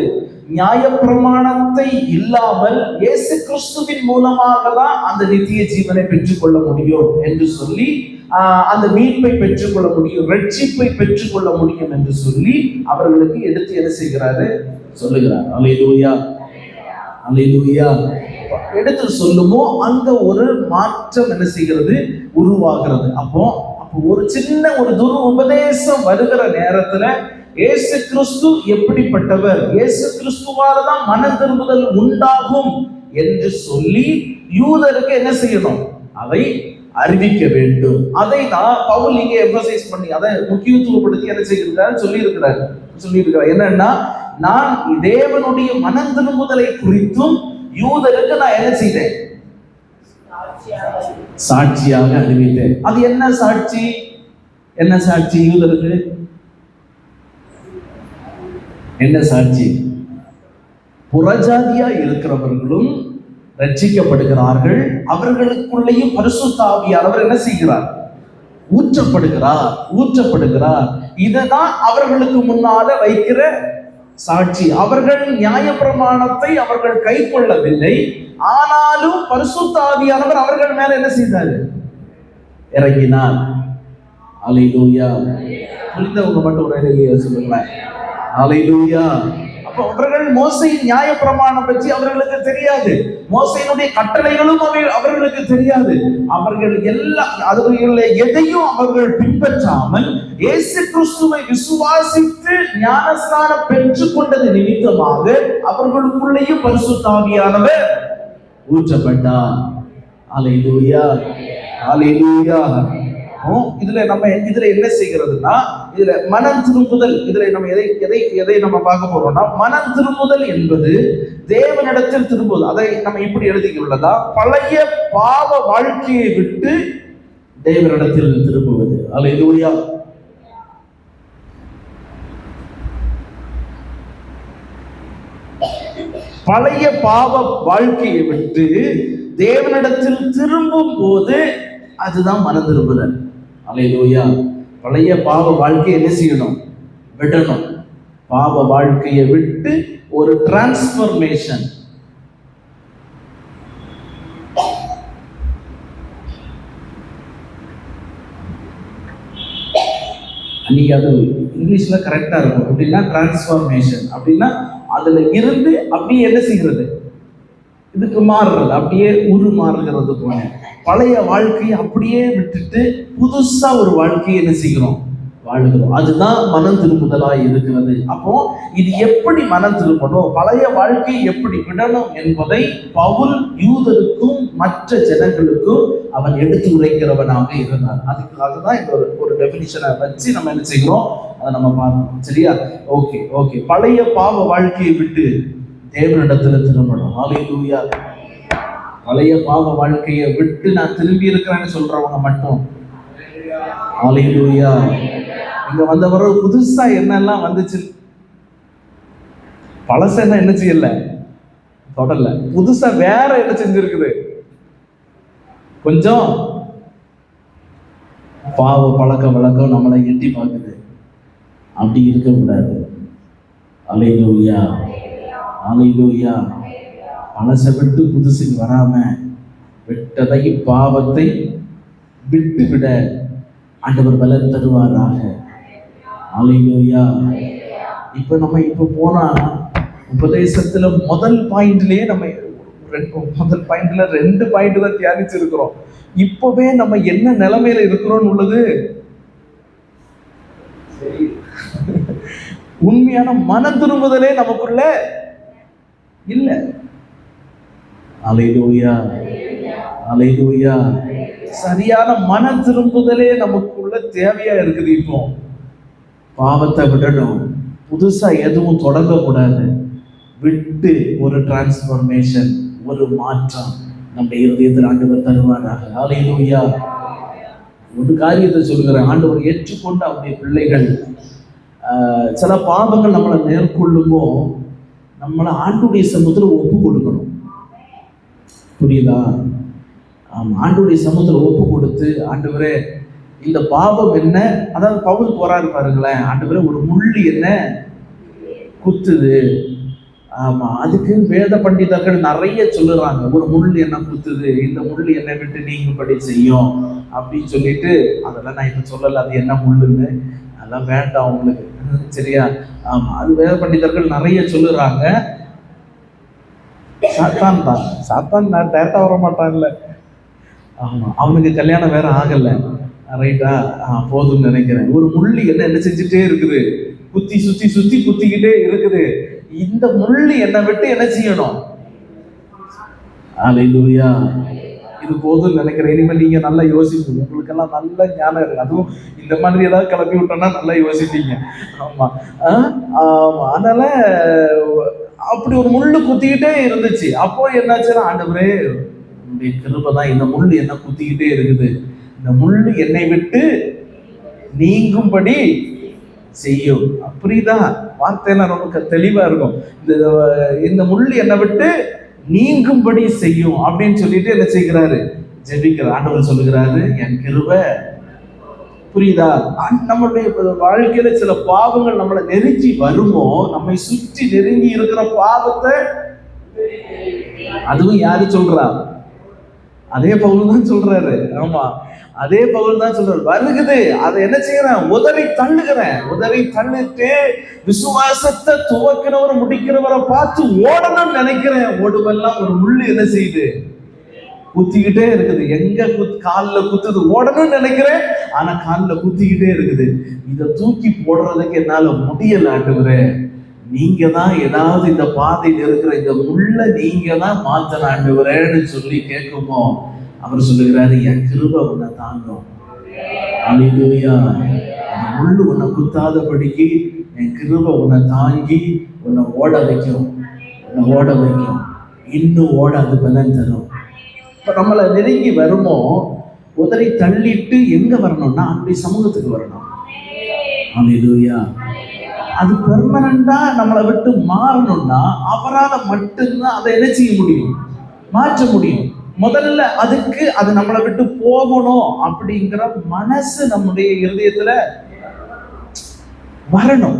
நியாயப்பிரமாணத்தை இல்லாமல் இயேசு கிறிஸ்துவின் மூலமாக தான் அந்த நித்திய ஜீவனை பெற்றுக்கொள்ள முடியும் என்று சொல்லி, அந்த மீட்பை பெற்றுக்கொள்ள முடியும், ரட்சிப்பை பெற்றுக்கொள்ள முடியும் என்று சொல்லி அவர்களுக்கு எடுத்து என்ன செய்கிறாரு? சொல்லுகிறார். அல்லேலூயா, அல்லேலூயா. எடுத்து சொல்லுமோ அங்க ஒரு மாற்றம் என்ன செய்கிறது? உருவாகிறது. அப்போ ஒரு சின்ன ஒரு துரு உபதேசம் வருகிற நேரத்துல இயேசு கிறிஸ்து எப்படிப்பட்டவர், இயேசு கிறிஸ்துவால தான் மன திரும்புதல் உண்டாகும் என்று சொல்லி யூதருக்கு என்ன செய்யணும்? அதை அறிவிக்க வேண்டும். அதை தான் பவுல் இங்கே எம்பசைஸ் பண்ணி அதை முக்கியத்துவப்படுத்தி என்ன செய்கிறார்? சொல்லியிருக்கிறார். என்னன்னா, நான் தேவனுடைய மன திரும்புதலை குறித்தும் யூதருக்கு நான் என்ன செய்தேன்? சாட்சியாக அறிவித்தேன். அது என்ன சாட்சி? என்ன சாட்சி? யூதருக்கு என்ன சாட்சி? புறஜாதியா இருக்கிறவர்களும் ரட்சிக்கப்படுகிறார்கள், அவர்களுக்குள்ளேயும் பரிசுத்த ஆவியானவர் என்ன செய்கிறார்? ஊற்றப்படுகிறார். இததான் அவர்களுக்கு முன்னால வைக்கிற சாட்சி. அவர்கள் நியாயப்பிரமாணத்தை அவர்கள் கை கொள்ளவில்லை, ஆனாலும் பரிசுத்த ஆவியானவர் அவர்கள் மேல என்ன செய்தார்? இறங்கினார். அல்லேலூயா. புரிந்தவங்க மட்டும் ஒரு அல்லேலூயா சொல்லுங்களேன். அல்லேலூயா. அப்ப அவர்கள் மோசேயின் நியாயப்பிரமாணம் பற்றி அவர்களுக்கு தெரியாது, மோசேயினுடைய கட்டளைகளும் அவர்களுக்கு தெரியாது. அவர்கள் எதையும் அவர்கள் பின்பற்றாமல் இயேசு கிறிஸ்துவை விசுவாசித்து ஞானஸ்நானம் பெற்றுக் கொண்டது நிமித்தமாக அவர்களுக்குள்ளேயும் பரிசுத்த ஆவியானவர் ஊற்றப்பட்டார். அல்லேலூயா, அல்லேலூயா. இதுல என்ன செய்கிறதுனா, இதுல மனம் திரும்புதல், இதுல நம்ம எதை நம்ம பார்க்க போறோம்னா, மனம் திரும்புதல் என்பது தேவனிடத்தில் திரும்புவது. அதை நம்ம இப்படி எழுதிக்கொள்ளதா, பழைய பாவ வாழ்க்கையை விட்டு தேவனிடத்தில் திரும்புவது. அல்லேலூயா. பழைய பாவ வாழ்க்கையை விட்டு தேவனிடத்தில் திரும்பும் போது அதுதான் மனம் திரும்புதல். அல்லேலூயா. பழைய பாவ வாழ்க்கையை என்ன செய்யணும்? விடணும். பாவ வாழ்க்கையை விட்டு ஒரு டிரான்ஸ்பர்மேஷன். நீங்க அது இங்கிலீஷ்ல கரெக்டா இருக்கும். அப்படின்னா டிரான்ஸ்பர்மேஷன் அப்படின்னா அதுல இருந்து அப்படியே என்ன செய்கிறது? இதுக்கு மாறுறது, அப்படியே மாறுகிறது போல. பழைய வாழ்க்கையை அப்படியே விட்டுட்டு புதுசா ஒரு வாழ்க்கையை என்ன செய்கிறோம்? வாழ்கிறோம். அதுதான் மனம் திரும்புதலாய் இருக்கிறது. அப்போ இது எப்படி மனம் திரும்பணும், பழைய வாழ்க்கையை எப்படி விடணும் என்பதை பவுல் யூதருக்கும் மற்ற ஜனங்களுக்கும் அவன் எடுத்து உரைக்கிறவனாக இருந்தார். அதுக்காக தான் இந்த ஒரு டெபினிஷனை வச்சு நம்ம என்ன செய்கிறோம்? அதை நம்ம பார்க்கணும். சரியா? ஓகே. பழைய பாவ வாழ்க்கையை விட்டு தேவனிடத்துல திரும்பணும். அல்லேலூயா. பழைய பாவ வாழ்க்கையை விட்டு நான் திரும்பி இருக்கிறேன்னு சொல்றவங்க மட்டும் அல்லேலூயா. இங்க வந்தவரை புதுசா என்னெல்லாம் வந்துச்சு, பழச என்ன செய்யல, தொடரல. புதுசா வேற என்ன செஞ்சிருக்குது? கொஞ்சம் பாவ பழக்க வழக்கம் நம்மளை எட்டி பார்க்குது. அப்படி இருக்கக்கூடாது. அல்லேலூயா, அல்லேலூயா. பழசை விட்டு புதுசுக்கு வராம விட்டதை பாவத்தை விட்டு விட ஆண்டவர் பலன் தருவாராக. அல்லேலூயா. இப்ப போனா உபதேசத்துல முதல் பாயிண்ட்லயே நம்ம முதல் பாயிண்ட்ல 2 பாயிண்ட் தான் தியானிச்சிருக்கிறோம். இப்பவே நம்ம என்ன நிலைமையில இருக்கிறோம்னு உள்ளது உண்மையான மன திரும்புதலே நமக்குள்ள இல்ல. அல்லேலூயா, அல்லேலூயா. சரியான மன திரும்புதலே நமக்குள்ள தேவையா இருக்குது. இப்போ பாவத்தை விடணும், புதுசா எதுவும் தொடங்கக்கூடாது. விட்டு ஒரு டிரான்ஸ்பர்மேஷன், ஒரு மாற்றம் நம்முடைய இருதயத்தில் ஆண்டவர் தருவாராக. அல்லேலூயா. ஒரு காரியத்தை சொல்கிறேன். ஆண்டவர் ஏற்றுக்கொண்ட அவருடைய பிள்ளைகள் சில பாவங்கள் நம்மளை மேற்கொள்ளுமோ நம்மளை ஆண்டுடைய சமூகத்தில் ஒப்பு கொடுக்கணும். புரியுதா? ஆண்டுடைய சமூகத்தில் ஒப்பு கொடுத்து, ஆண்டவரே இந்த பாவம் என்ன, அதாவது பவுல் போறாரு பாருங்களேன், ஆண்டவரே ஒரு முள்ளு என்ன குத்துது. ஆமா, அதுக்கு வேத பண்டிதர்கள் நிறைய சொல்லுறாங்க. ஒரு முள் என்ன குத்துது, இந்த முள் என்னை விட்டு நீங்கும்படி செய்யும் அப்படின்னு சொல்லிட்டு, அதெல்லாம் நான் இப்ப சொல்லல அது என்ன முள்ளுன்னு, அதெல்லாம் வேண்டாம் உங்களுக்கு, சரியா? ஆமா, அது வேத பண்டிதர்கள் நிறைய சொல்லுறாங்க. சாத்தான் தான், சாத்தான் நான் டேரக்டா வர மாட்டான்ல. ஆமா, அவனுக்கு கல்யாணம் வேற ஆகல, ரைட்டா? போதும்னு நினைக்கிறேன். ஒரு முள்ளு என்ன செஞ்சுட்டே இருக்குது, குத்தி சுத்தி சுத்தி குத்திக்கிட்டே இருக்குது. இந்த முள்ளு என்னை விட்டு என்ன செய்யணும்? அல்லேலூயா. இது போதும்னு நினைக்கிறேன். இனிமேல் நீங்க நல்லா யோசிப்பீங்க, உங்களுக்கெல்லாம் நல்ல ஞானம் இருக்கு. அதுவும் இந்த மாதிரி ஏதாவது கிளப்பி விட்டோம்னா நல்லா யோசிப்பீங்க. ஆமா, ஆமா. அதனால அப்படி ஒரு முள்ளு குத்திக்கிட்டே இருந்துச்சு. அப்போ என்னாச்சுன்னா, ஆண்டவரே உன்னுடைய கிருபை தான், இந்த முள்ளு என்ன குத்திக்கிட்டே இருக்குது, இந்த முள்ளு என்னை விட்டு நீங்கும்படி செய்யும். அப்படிதான் வார்த்தையெல்லாம் ரொம்ப தெளிவா இருக்கும். இந்த முள் என்னை விட்டு நீங்கும்படி செய்யும் அப்படின்னு சொல்லிட்டு என்ன செய்கிறாரு? ஜெபிக்கிறார். ஆண்டவர் சொல்லுகிறாரு, என் கிருபை. புரியுதா? நம்மளுடைய வாழ்க்கையில சில பாவங்கள் நம்மளை நெருங்கி வருமோ, நம்மை சுற்றி நெருங்கி இருக்கிற பாவத்தை, அதுவும் யாரு சொல்றா? அதே பவுல் தான் சொல்றாரு. ஆமா, அதே பவுல் தான் சொல்றாரு. வருகுது, அதை என்ன செய்யறேன்? உதறி தள்ளுகிறேன். உதறி தள்ளிட்டு விசுவாசத்தை துவக்கிறவரை முடிக்கிறவரை பார்த்து ஓடணும்னு நினைக்கிறேன். ஓடுவெல்லாம் ஒரு முள்ளு என்ன செய்யுது? குத்திக்கிட்டே இருக்குது. எங்க காலில் குத்துது, ஓடணும்னு நினைக்கிறேன், ஆனா காலில் குத்திக்கிட்டே இருக்குது. இதை தூக்கி போடுறதுக்கு என்னால முடியல. ஆண்டவரே, நீங்க தான் ஏதாவது இந்த பாதையில் இருக்கிற இந்த முள்ள நீங்க தான் மாத்தன ஆண்டவரேன்னு சொல்லி கேட்குமோ, அவர் சொல்லுகிறாரு, என் கிருபை உன்னை தாங்கும். அல்லேலூயா. அந்த முள்ளு உன்னை குத்தாதபடிக்கு என் கிருபை உன்னை தாங்கி உன்னை ஓட வைக்கும், உன்னை ஓட வைக்கும். இன்னும் ஓட அது பலன் தரும். இப்ப நம்மளை நெருங்கி வருமோ, உதறி தள்ளிட்டு எங்க வரணும்னா அப்படி சமூகத்துக்கு வரணும். அல்லேலூயா. அது பெர்மனண்டா நம்மளை விட்டு மாறணும்னா அவரால் மட்டும்தான் அதை என்ன செய்ய முடியும்? மாற்ற முடியும். முதல்ல அதுக்கு அது நம்மளை விட்டு போகணும் அப்படிங்கிற மனசு நம்முடைய இருதயத்துல வரணும்.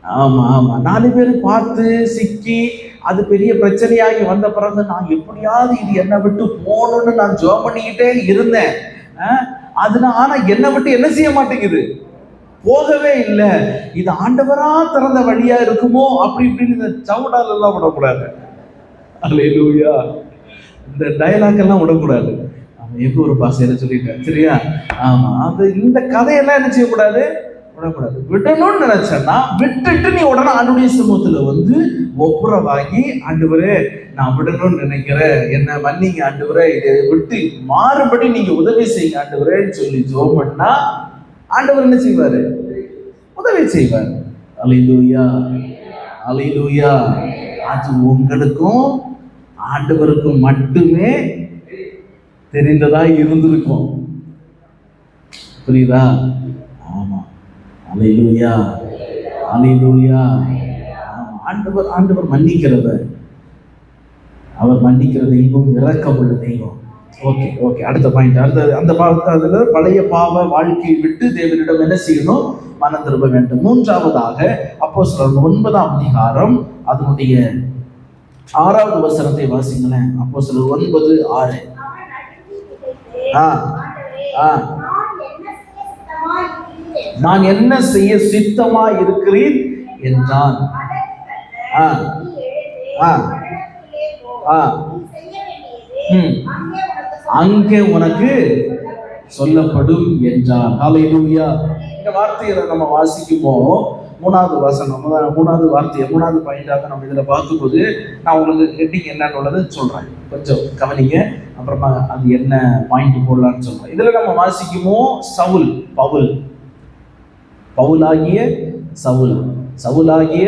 ஆமா ஆமா, 4 பேர் பார்த்து சிக்கி அது பெரிய பிரச்சனையாகி வந்த பிறகு நான் எப்படியாவது இது என்னை விட்டு போகணும்னு நான் ஜெபம் பண்ணிக்கிட்டே இருந்தேன். ஆனா என்னை விட்டு என்ன செய்ய மாட்டேங்குது? போகவே இல்லை. இது ஆண்டவரா திறந்த வழியா இருக்குமோ அப்படி இப்படின்னு இந்த சவுடால் எல்லாம் விடக்கூடாது. அல்லேலூயா. இந்த டயலாக் எல்லாம் விடக்கூடாது. அவன் எங்க ஒரு பாசையில சொல்லிட்டேன், சரியா? ஆமா, அது இந்த கதையெல்லாம் என்ன செய்யக்கூடாது? விடக்கூடாது. விடணும்னு நினைச்சேன்னா விட்டுட்டு நீ உடனே ஆண்டுடைய சமூகத்துல வந்து ஒப்புரவாகி, ஆண்டவரே நான் விடணும்னு நினைக்கிறேன், என்ன மன்னிங்க ஆண்டவரே, இதை விட்டு மாறுபடி நீங்க உதவி செய்யுங்க ஆண்டவரேன்னு சொல்லி ஜெபம் பண்ணா ஆண்டவர் என்ன செய்வாரு? உதவி செய்வார். அல்லேலூயா, அல்லேலூயா. அது உங்களுக்கும் ஆண்டவருக்கும் மட்டுமே தெரிந்ததா இருந்திருக்கும். புரியுதா? ஆமா, அல்லேலூயா, அல்லேலூயா. ஆண்டவர் ஆண்டவர் மன்னிக்கிறவர், அவர் மன்னிக்கிற தெய்வம், இரக்கமுள்ள தெய்வம். ஓகே ஓகே, அடுத்த பாயிண்ட். அந்த அதுல பழைய பாவ வாழ்க்கையை விட்டு தேவனிடம் என்ன செய்யணும்? மனம் திரும்ப வேண்டும். 3ஆவதாக அப்போஸ்தலர் 9ஆம் அதிகாரம் அதனுடைய 6வது வசனத்தை வாசிங்களேன். அப்போஸ்தலர் 9:6. நான் என்ன செய்ய சித்தமா இருக்கிறேன் என்றான். அங்கே உனக்கு சொல்லப்படும் என்றார். ஹல்லேலூயா. இந்த வார்த்தையை நம்ம வாசிக்கும்போ 3வது வசனம், 3வது வார்த்தையை 3வது பாயிண்டாக நம்ம இதுல பார்க்கும்போது, நான் உங்களுக்கு ஹெட்டிங் என்னன்னு சொல்றேன், கொஞ்சம் கவனிங்க. அப்புறமா அது என்ன பாயிண்ட் போடலான்னு சொல்றேன். இதுல நம்ம வாசிக்குமோ சவுல், பவுலாகிய சவுல், சவுலாகிய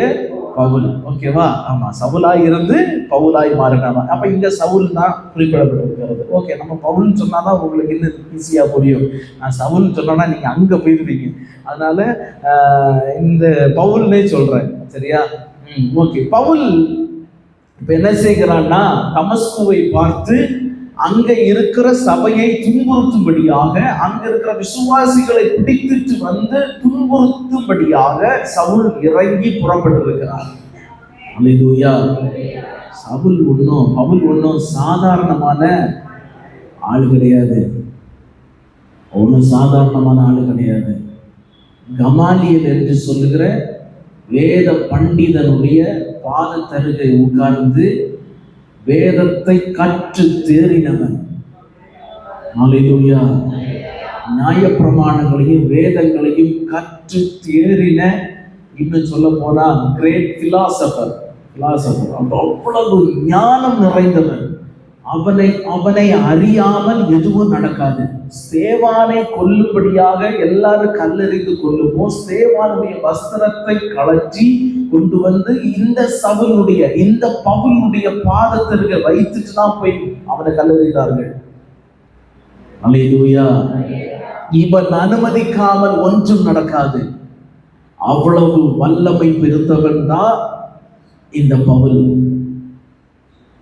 பவுல். ஓகேவா? ஆமா, சவுலாய் இருந்து பவுலாய் மாறினவன். அப்ப இங்க சவுல் தான் குறிப்பிடப்பட்டிருக்கிறது. ஓகே, நம்ம பவுல்னு சொன்னாதான் உங்களுக்கு இன்னும் ஈஸியா புரியும். நான் சவுல் சொன்னா நீங்க அங்க போயிருவீங்க. அதனால இந்த பவுல்னே சொல்றேன். சரியா? ஓகே. பவுல் இப்ப என்ன செய்கிறான்னா, தமஸ்குவை பார்த்து அங்க இருக்கிற சபையை துன்புறுத்தும்படியாக, அங்க இருக்கிற விசுவாசிகளை பிடித்துட்டு வந்து துன்புறுத்தும்படியாக சவுல் இறங்கி புறப்பட்டிருக்கிறார். அல்லேலூயா. பவுல் ஒன்றும் சாதாரணமான ஆளு கிடையாது. சாதாரணமான ஆளு கிடையாது. கமாலியல் என்று சொல்லுகிற வேத பண்டிதனுடைய பாதத்தருகை உட்கார்ந்து வேதத்தை கற்று தேறினவன். அல்லேலூயா. நியாய பிரமாணங்களையும் வேதங்களையும் கற்று தேறின, இன்னும் சொல்ல போனா கிரேட் பிலாசபர். அவ்வளவு ஞானம் நிறைந்தவன். அவனை அறியாமல் எதுவும் நடக்காது. ஸ்தேவானை கொல்லும்படியாக எல்லாரும் கல்லெறிந்து கொல்லுமோ, ஸ்தேவானுடைய வஸ்திரத்தை கழற்றி கொண்டு வந்து இந்த சவுலுடைய, இந்த பவுலுடைய பாதத்திற்கு வைத்துட்டு தான் போய் அவனை கல்லெறிந்தார்கள். அல்லேலூயா. இவன் அனுமதிக்காமல் ஒன்றும் நடக்காது. அவ்வளவு வல்லமை பெருந்தவன் தான் இந்த பவுல்.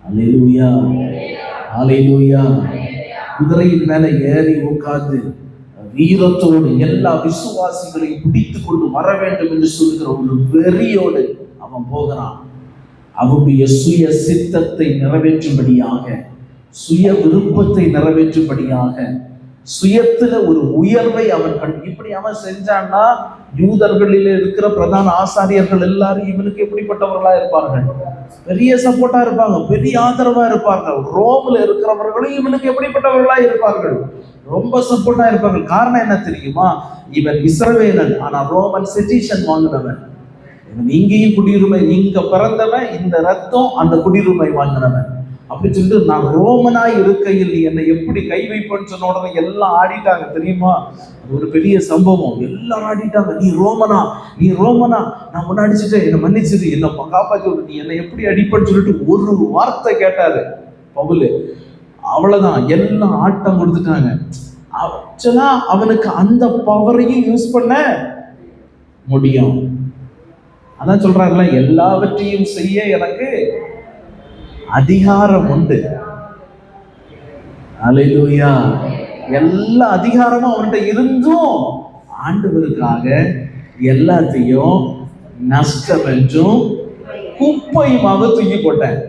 அல்லேலூயா. அல்லேலூயா. குதிரையின் மேல ஏறி உட்கார்ந்து வீரத்தோடு எல்லா விசுவாசிகளையும் பிடித்து கொண்டு வர வேண்டும் என்று சொல்கிற ஒரு வெறியோடு அவன் போகிறான். அவனுடைய சுய சித்தத்தை நிறைவேற்றும்படியாக, சுய விருப்பத்தை நிறைவேற்றும்படியாக, சுயத்துல ஒரு உயர்வை அவன் இப்படி அவன் செஞ்சான்னா, யூதர்களில் இருக்கிற பிரதான ஆசாரியர்கள் எல்லாரும் இவனுக்கு எப்படிப்பட்டவர்களா இருப்பார்கள்? பெரிய சப்போர்ட்டா இருப்பாங்க, பெரிய ஆதரவா இருப்பார்கள். ரோம்ல இருக்கிறவர்களும் இவனுக்கு எப்படிப்பட்டவர்களா இருப்பார்கள்? ரொம்ப சப்போர்ட்டா இருப்பார்கள். காரணம் என்ன தெரியுமா? இவன் இஸ்ரவேலன், ஆனா ரோமன் சிட்டிசன் வாங்கினவன். இவன் இங்கேயும் குடியுரிமை, இங்க பிறந்தவன், இந்த ரத்தம் அந்த குடியுரிமை வாங்கினவன். அப்படி சொல்லிட்டு நான் ரோமனாய் இருக்கையில் நீ என்னை எப்படி கை வைப்பேன்னு சொன்ன உடனே எல்லாம் ஆடிட்டாங்க. தெரியுமா? அது ஒரு பெரிய சம்பவம். எல்லாம் ஆடிட்டாங்க. நீ ரோமனா, நான் முன்ன அடிச்சுட்டேன், என்னை மன்னிச்சிரு, என்னை காப்பாற்றி, நீ என்னை எப்படி அடிப்பேன்னு சொல்லிட்டு ஒரு வார்த்தை கேட்டாரு பவுலு. அவ்வளவுதான், எல்லாம் ஆட்டம் கொடுத்துட்டாங்க. ஆக்சுவலா அவனுக்கு அந்த பவரையும் யூஸ் பண்ண முடியும். அதான் சொல்றாங்கல்ல, எல்லாவற்றையும் செய்ய எனக்கு அதிகாரம் உண்டு. அல்லேலூயா. எல்லா அதிகாரமும் அவன்கிட்ட இருந்தும் ஆண்டவருக்காக எல்லாத்தையும் நஷ்டம் என்றும் குப்பையுமாக தூக்கி போட்டேன்.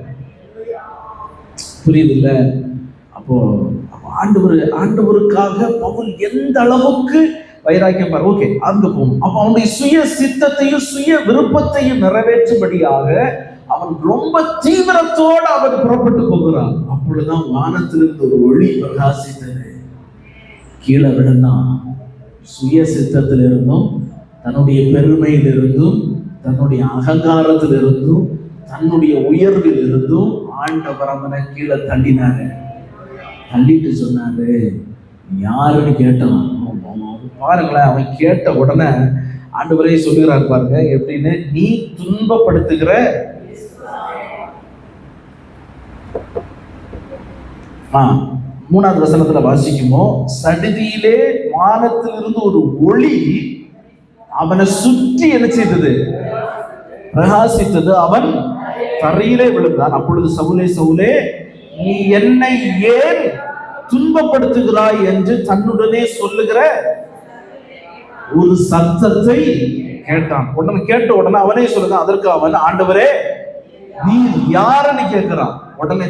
புரியுது இல்ல? அப்போ ஆண்டவருக்காக பவுல் எந்த அளவுக்கு வைராக்கியம் பாரு. ஓகே, அங்க போகும். அப்ப அவனுடைய சுய சித்தத்தையும் சுய விருப்பத்தையும் நிறைவேற்றும்படியாக அவன் ரொம்ப தீவிரத்தோடு அவன் புறப்பட்டு போகிறான். அப்பொழுதுதான் வானத்திலிருந்து ஒரு ஒளி பிரகாசித்தது. கீழே விழுந்தான். சுய சித்தத்திலிருந்தும், தன்னுடைய பெருமையிலிருந்தும், தன்னுடைய அகங்காரத்திலிருந்தும், தன்னுடைய உயர்வில் இருந்தும் ஆண்டவர் அவனை கீழே தள்ளினாரு. தள்ளிட்டு சொன்னாரு, யாருன்னு கேட்டான். பாருங்களேன், அவன் கேட்ட உடனே ஆண்டவரே சொல்லுகிறார் பாருங்க எப்படின்னு. நீ துன்பப்படுத்துகிற, மூணாவது வசனத்துல வாசிக்குமோ, சடுதியிலே வானத்திலிருந்து ஒரு ஒளி அவனை சுற்றி என்ன செய்தது? பிரகாசித்தது. அவன் தரையிலே விழுந்தான். அப்பொழுது சவுலே, நீ என்னை ஏன் துன்பப்படுத்துகிறாய் என்று தன்னுடனே சொல்லுகிற ஒரு சத்தத்தை கேட்டான். கேட்ட உடனே அவனே சொல்லுங்க. அதற்கு அவன், ஆண்டவரே நீ யாருன்னு கேட்கிறான். உடனே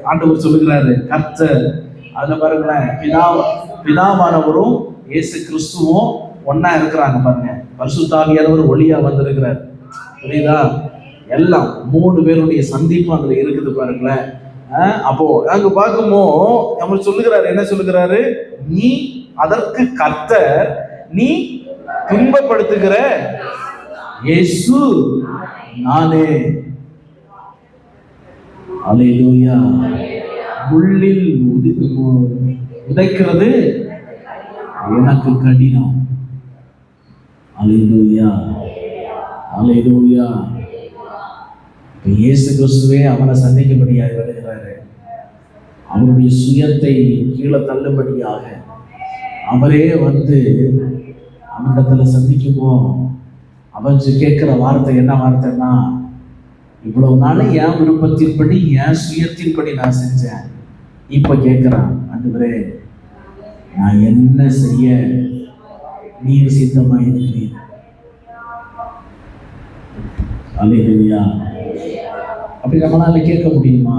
ஆண்டவர் சொல்லுகிறாரு, கர்த்தர். அதுல பாருங்களேன், பிதாவானவரும் இயேசு கிறிஸ்துவும் ஒன்னா இருக்கிறாங்க பாருங்க. பரிசுத்த ஆவியானவர் ஒளியா வந்திருக்கிறார். புரியுதா? எல்லாம் 3 பேருடைய சந்திப்பு அதுல இருக்குது பாருங்களேன். அப்போ அங்க பார்க்குமோ அவர் சொல்லுகிறாரு, என்ன சொல்லுகிறாரு? நீ, அதற்கு கர்த்தர், நீ துன்பப்படுத்துகிற இயேசு நானே. அல்லேலூயா. முள்ளில் உதைக்கிறது எனக்கு கடினம். அல்லேலூயா. அல்லேலூயா. இயேசு கிறிஸ்துவே அவனை சந்திக்கும்படியாக வருகிறாரு. அவருடைய சுயத்தை கீழே தள்ளும்படியாக அவரே வந்து அவனிடத்துல சந்திக்குவோம். அவன் கேட்கிற வார்த்தை என்ன வார்த்தைன்னா, இவ்வளவு நாள் என் விருப்பத்தின்படி என் சுயத்தின்படி நான் செஞ்சேன். இப்ப கேட்கிறான், ஆண்டவரே நான் என்ன செய்ய நீர் சித்தமாய் இருக்கிறீர். அல்லேலூயா. அப்படி நம்மளால கேட்க முடியுமா?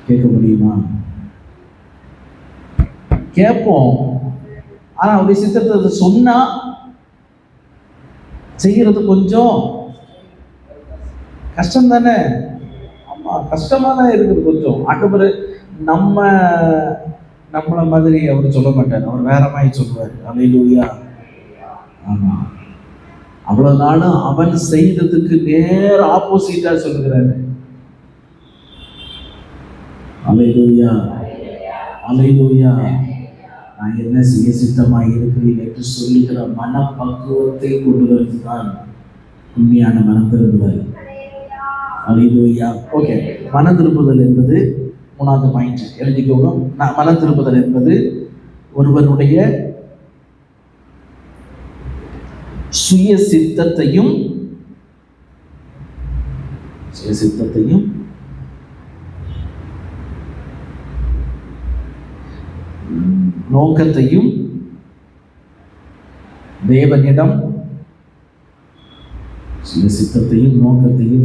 கேட்க முடியுமா? கேட்போம். ஆனா அவருடைய சித்தத்தை சொன்னா செய்யறது கொஞ்சம் கஷ்டம் தானே. ஆமா, கஷ்டமா தான் இருக்குது கொஞ்சம். ஆண்டவர் நம்மள மாதிரி அவர் சொல்ல மாட்டார், அவர் வேற மாதிரி சொல்லுவார். அல்லேலூயா. ஆமா, அவ்வளவு நாளும் அவன் செய்ததுக்கு நேர ஆப்போசிட்டா சொல்லுகிறாரு. அல்லேலூயா, அல்லேலூயா. நான் என்ன செய்ய சித்தமாக இருக்கிறேன் என்று சொல்லுகிற மனப்பக்குவத்தை கொண்டு வருவதுதான் உண்மையான மனம் திரும்புதல். அல்லேலூயா. ஓகே, மனம் திரும்புதல் என்பது 3வது பாயிண்ட் எழுதிக்கோங்க. மனம் திரும்புதல் என்பது ஒருவருடைய சுய சித்தத்தையும் நோக்கத்தையும்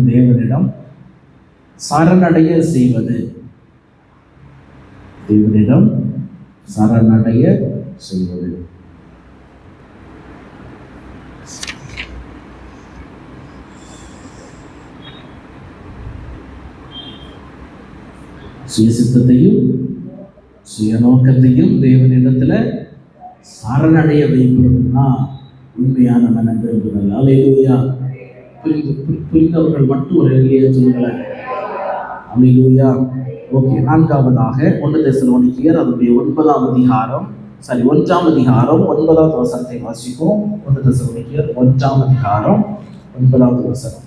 தேவனிடம் சரணடைய செய்வது. தேவனிடம் சரணடைய செய்வது. சுயசித்தத்தையும் சுயநோக்கத்தையும் தேவனிடத்துல சரணடைய வைப்பதுன்னா உண்மையான மனம் திரும்புதல். அல்லேலூயா. புரிந்தவர்கள் மட்டும் ஒரு எளிய சொல்லுங்களேன். அல்லேலூயா. ஓகே, 4வதாக 1 தெசலோனிக்கேயர் அதனுடைய 1ஆம் அதிகாரம் 9வது வசனத்தை வாசிப்போம். 1 தெசலோனிக்கேயர் 1ஆம் அதிகாரம் 9வது வசனம்.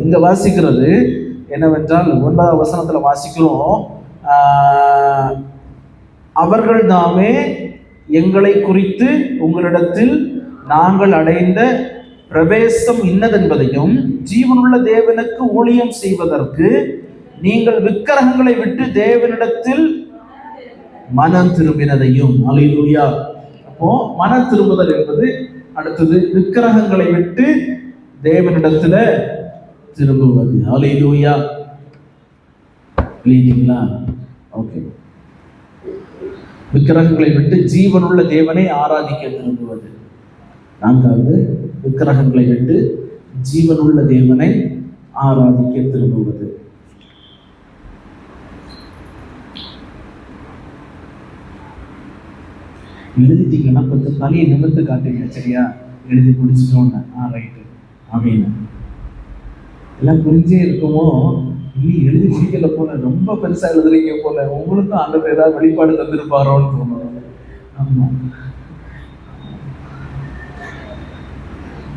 இங்க வாசிக்கிறது என்னவென்றால் 9வது வசனத்துல வாசிக்கிறோம், அவர்கள் தாமே எங்களை குறித்து உங்களிடத்தில் நாங்கள் அடைந்த பிரவேசம் இன்னதென்பதையும் ஜீவனுள்ள தேவனுக்கு ஊழியம் செய்வதற்கு நீங்கள் விக்கிரகங்களை விட்டு தேவனிடத்தில் மனம் திரும்பினதையும். அல்லேலூயா. அப்போ மனம் திரும்புதல் என்பது அடுத்தது விக்கிரகங்களை விட்டு தேவனிடத்துல திரும்புவது. அல்லேலூயா. இல்லைங்களா? ஓகே, விக்கிரகங்களை விட்டு ஜீவனுள்ள தேவனை ஆராதிக்க திரும்புவது. 4வது, விக்கிரகங்களை விட்டு ஜீவனுள்ள தேவனை ஆராதிக்க திரும்புவது. எழுதிட்டீங்கன்னா கொஞ்சம் தலையை நிமிர்ந்து காட்டுங்க, சரியா? எழுதி முடிச்சிட்டோன்னு ரைட்டு அப்படின்னு எல்லாம் புரிஞ்சே இருக்குமோ? இன்னும் எழுதி முடிக்கல போல, ரொம்ப பெருசா எழுதுறீங்க போல, உங்களுக்கும் ஆண்டவர் ஏதாவது வெளிப்பாடு தந்திருப்பாரோன்னு தோணும். ஆமா,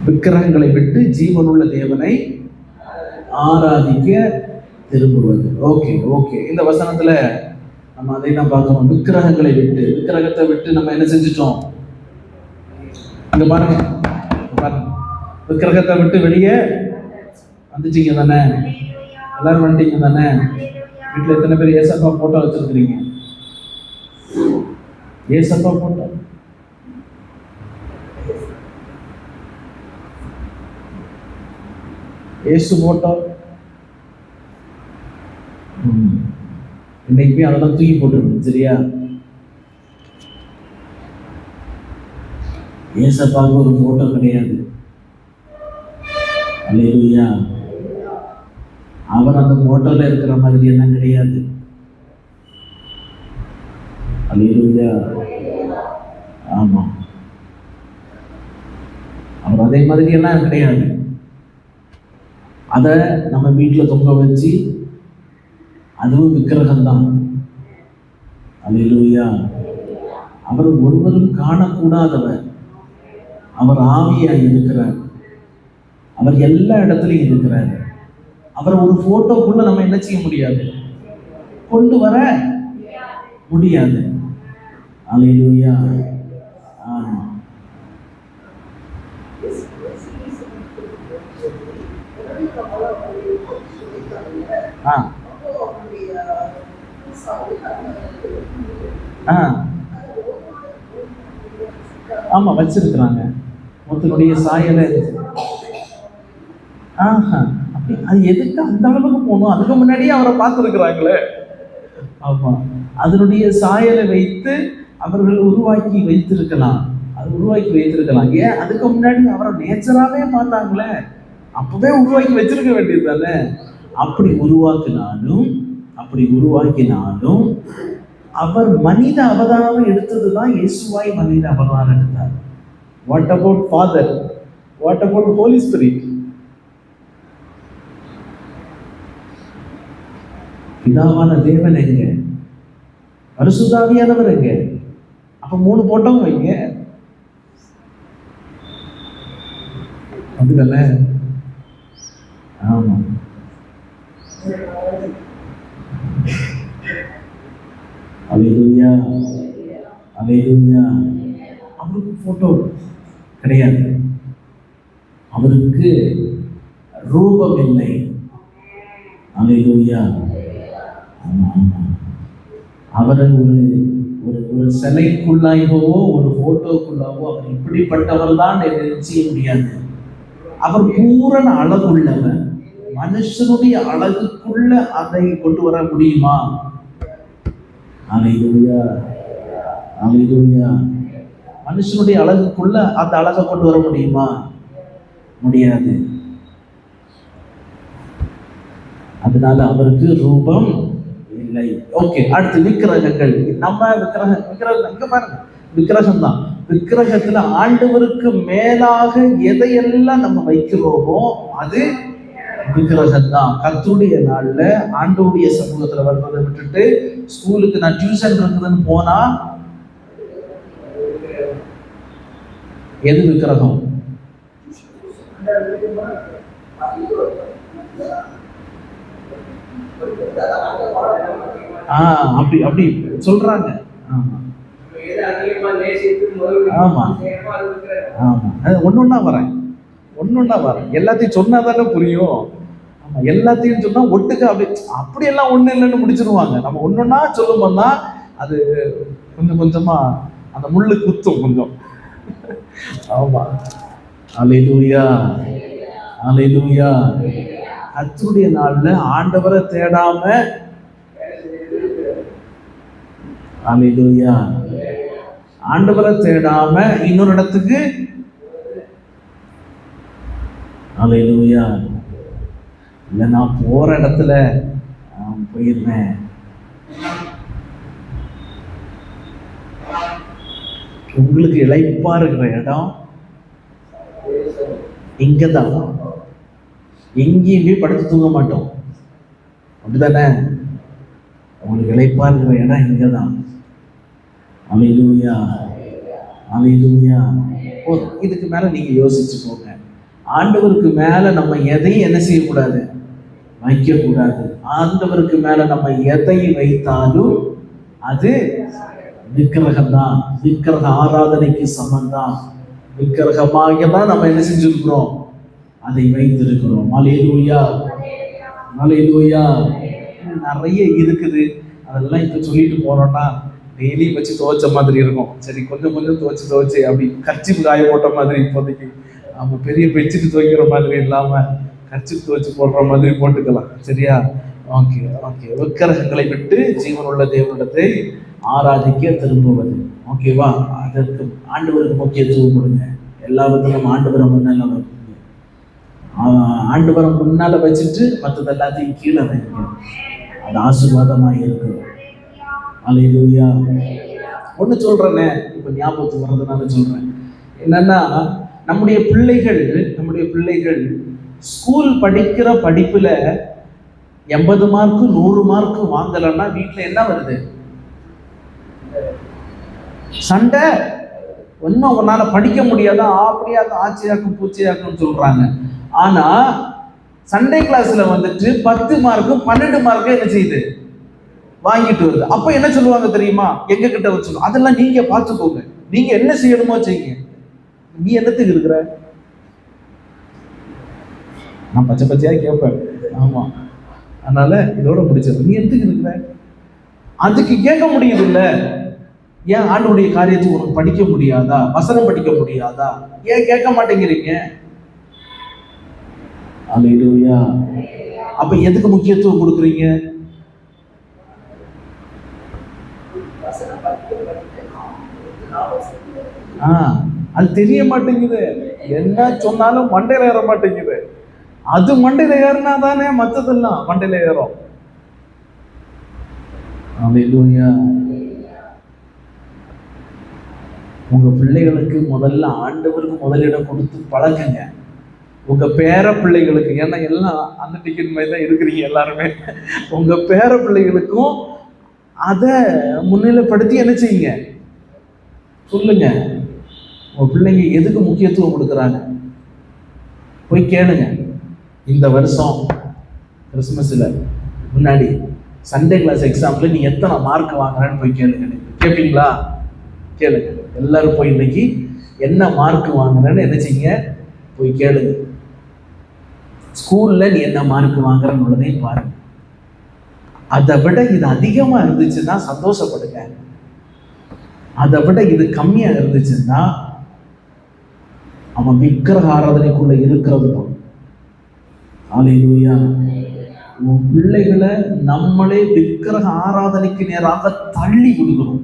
விக்கிரகங்களை விட்டு ஜீவனுள்ள தேவனை ஆராதிக்க திரும்புவது. ஓகே ஓகே, இந்த வசனத்துல நம்ம அதை நான் பார்க்கணும். விக்கிரகங்களை விட்டு, விக்கிரகத்தை விட்டு நம்ம என்ன செஞ்சிட்டோம்? இங்க பாருங்க, விக்கிரகத்தை விட்டு வெளியே வந்துட்டீங்க தானே? எல்லாரும் வந்துட்டீங்க தானே? வீட்டுல எத்தனை பேர் ஏசப்பா போட்டோ வச்சிருக்கிறீங்க? ஏசப்பா போட்டோ, ஏசு போட்டோ இன்னைக்கு அதெல்லாம் தூக்கி போட்டுருக்கு, சரியா? ஏசப்பாவுக்கு ஒரு போட்டோ கிடையாது. அல்லேலூயா. அவர் அந்த போட்டோல இருக்கிற மாதிரி எல்லாம் கிடையாது. அல்லேலூயா. ஆமா, அவர் அதே மாதிரி எல்லாம் கிடையாது. அதை நம்ம வீட்டில் தொங்க வச்சு அதுவும் விக்கிரகம்தான். அல்லேலூயா. அவர் ஒருவரும் காணக்கூடாதவர், அவர் ஆவியாய் இருக்கிறார், அவர் எல்லா இடத்துலையும் இருக்கிறார். அவரை ஒரு போட்டோக்குள்ள நம்ம என்ன செய்ய முடியாது, கொண்டு வர முடியாது. அல்லேலூயா. ஆமா, ஆமா வச்சிருக்கிறாங்க. முத்தினுடைய சாயலை அது எதுக்கு அந்த அளவுக்கு போகணும்? அதுக்கு முன்னாடியே அவரை பார்த்துருக்கிறாங்களே. ஆமா, அதனுடைய சாயலை வைத்து அவர்கள் உருவாக்கி வைத்திருக்கலாம். ஏன் அதுக்கு முன்னாடி அவரை நேச்சராகவே பார்த்தாங்களே, அப்பவே உருவாக்கி வச்சிருக்க வேண்டியது தானே. அப்படி உருவாக்கினாலும் அவர் மனித அவதாரம் எடுத்ததுதான் இயேசுவாய் மனித அவதாரம் எடுத்தார். What about father? What about holy spirit? பிதாவான தேவன் எங்க? பரிசுத்த ஆவியானவர் எங்க? அப்ப 3 போட்டோம் வைங்க, அப்படிதானே? ஆமா, அல்லேலூயா, அல்லேலூயா. அவருக்கு போட்டோ கிடையாது, அவருக்கு ரூபம் இல்லை. அல்லேலூயா. அவரை ஒரு சிலைக்குள்ளாகவோ ஒரு போட்டோக்குள்ளாவோ அவர் இப்படிப்பட்டவர் தான் செய்ய முடியாது. அவர் பூரண அழகுள்ளவர். மனுஷனுடைய அழகுக்குள்ள அதை கொண்டு வர முடியுமா? அல்லேலூயா, அல்லேலூயா. மனுஷனுடைய அழகுக்குள்ள அந்த அழகை கொண்டு வர முடியுமா? முடியாது. அதனால அவருக்கு ரூபம் இல்லை. ஓகே, அடுத்து விக்கிரகங்கள். நம்ம விக்கிரகம் இங்க பாருங்க, விக்கிரகம் தான். விக்கிரகத்துல ஆண்டவருக்கு மேலாக எதையெல்லாம் நம்ம வைக்கிறோமோ அது விக்கிரகம் தான். கர்த்தருடைய நாள்ல ஆண்டவருடைய சமூகத்துல வர்றதை விட்டுட்டு ஸ்கூலுக்கு நான் டியூஷன் இருக்குதுன்னு போனா எது விக்கிரகம்? அப்படி அப்படி சொல்றாங்க. ஆமா, ஆமா. ஒன்னொன்னா வரேன், எல்லாத்தையும் சொன்னாதானே புரியும். ஆமா, எல்லாத்தையும் சொன்னா ஒட்டுக்க அப்படி எல்லாம் ஒண்ணு இல்லைன்னு முடிச்சிருவாங்க. நம்ம ஒன்னொன்னா சொல்லும் போது தான் அது கொஞ்சம் கொஞ்சமா அந்த முள்ளு குத்தும் கொஞ்சம். ஆமா, அல்லேலூயா, அல்லேலூயா. கர்த்தருடைய நாள்ல ஆண்டவரை தேடாம, அல்லேலூயா, ஆண்டவரை தேடாம இன்னொரு இடத்துக்கு, அல்லேலூயா, இல்ல நான் போற இடத்துல போயிருந்தேன். உங்களுக்கு இளைப்பா இருக்கிற இடம் இங்கதான். எங்கேயுமே படுத்து தூங்க மாட்டோம், அப்படிதானே? உங்களுக்கு இளைப்பா இருக்கிற இடம் இங்கதான். அல்லேலூயா, அல்லேலூயா. இதுக்கு மேல நீங்க யோசிச்சு போங்க. ஆண்டவருக்கு மேல நம்ம எதையும் என்ன செய்யக்கூடாது, வைக்கக்கூடாது. ஆண்டவருக்கு மேல நம்ம எதை வைத்தாலும் அது விக்கிரகம் தான். விக்கிரக ஆராதனைக்கு சமந்தான். விக்கிரகமாக தான் நம்ம என்ன செஞ்சிருக்கிறோம், அதை வைத்திருக்கிறோம். அல்லேலூயா, அல்லேலூயா. நிறைய இருக்குது, அதெல்லாம் இப்ப சொல்லிட்டு போறோம்னா டெய்லி வச்சு துவைச்ச மாதிரி இருக்கும். சரி, கொஞ்சம் கொஞ்சம் துவைச்சு அப்படி கர்ச்சிப் காய போட்ட மாதிரி இப்போதைக்கு நம்ம பெரிய பெட்ஷீட் துவைக்கிற மாதிரி இல்லாம கர்ச்சிப் துவைச்சு போடுற மாதிரி போட்டுக்கலாம். சரியா? Okay, okay. விக்கிரகங்களை விட்டு ஜீவனுள்ள தேவனிடத்தை ஆராதிக்க திரும்புவது. ஓகேவா? அதற்கு ஆண்டவருக்கு முக்கியத்துவம் கொடுங்க. எல்லாவற்றிலும் ஆண்டவரை முன்னால வைங்க. ஆண்டவரை முன்னால வச்சுட்டு மற்றது எல்லாத்தையும் கீழே வைங்க. அது ஆசீர்வாதமாக இருக்கும். அல்லேலூயா. ஒண்ணு சொல்றேனே, இப்ப ஞாபகத்துக்கு வர்றதுனால சொல்றேன். என்னன்னா, நம்முடைய பிள்ளைகள் ஸ்கூல் படிக்கிற படிப்புல 80 மார்க்கு 100 மார்க்கு வாங்கலன்னா வீட்டுல என்ன வருது? சண்டை. ஒன்னும் உன்னால படிக்க முடியாதா, அப்படியாக்கும் ஆட்சியாக்கும் பூச்சியாக்கும் சொல்றாங்க. ஆனா சண்டே கிளாஸ்ல வந்துட்டு 10 மார்க்கும் 12 மார்க்கும் என்ன செய்யுது? வாங்கிட்டு வருது. அப்ப என்ன சொல்லுவாங்க தெரியுமா? எங்க கிட்ட வச்சு, அதெல்லாம் நீங்க பார்த்துக்கோங்க, நீங்க என்ன செய்யணுமோ செய்யுங்க. நீ என்னத்துக்கு இருக்கிற? நான் பச்சை பச்சையா கேட்பேன். ஆமா, அதனால இதோட முடிச்சது. நீ எதுக்கு இருக்கிற? அதுக்கு கேட்க முடியுது இல்ல? ஏன் ஆண்டவருடைய காரியத்துக்கு உனக்கு படிக்க முடியாதா? வசனம் படிக்க முடியாதா? ஏன் கேட்க மாட்டேங்கிறீங்க? அல்லேலூயா. அப்ப எதுக்கு முக்கியத்துவம் கொடுக்குறீங்க? அது தெரிய மாட்டேங்குது. என்ன சொன்னாலும் மண்டையில ஏற மாட்டேங்குது. அது மண்டையில ஏறினா தானே மற்றதெல்லாம் மண்டையில ஏறும். அல்லேலூயா. உங்க பிள்ளைகளுக்கு முதல்ல ஆண்டவருக்கு முதலிடம் கொடுத்து பழக்குங்க. உங்க பேர பிள்ளைகளுக்கு, ஏன்னா எல்லாம் அந்த டிக்கெட் மாதிரி தான் இருக்கிறீங்க எல்லாருமே. உங்க பேர பிள்ளைகளுக்கும் அதை முன்னிலைப்படுத்தி என்ன செய்யுங்க, சொல்லுங்க. உங்க பிள்ளைங்க எதுக்கு முக்கியத்துவம் கொடுக்குறாங்க போய் கேளுங்க. இந்த வருஷம் கிறிஸ்துமஸ்ல முன்னாடி சண்டே கிளாஸ் எக்ஸாம்ல நீ எத்தனை மார்க் வாங்குறன்னு போய் கேளுங்க. கேட்பீங்களா? கேளுங்க. எல்லாரும் போய் இன்னைக்கு என்ன மார்க் வாங்குறன்னு என்ன செய்யுங்க, போய் கேளுங்க. ஸ்கூல்ல நீ என்ன மார்க் வாங்குறன்னு பாருங்க. அதை விட இது அதிகமா இருந்துச்சுன்னா சந்தோஷப்படுங்க. அதை விட இது கம்மியா இருந்துச்சுன்னா அவன் விக்கிரக ஆராதனைக்குள்ள இருக்கிறது தான். அல்லேலூயா. உன் பிள்ளைகளை நம்மளே விக்கிரக ஆராதனைக்கு நேராக தள்ளி கொடுக்கணும்.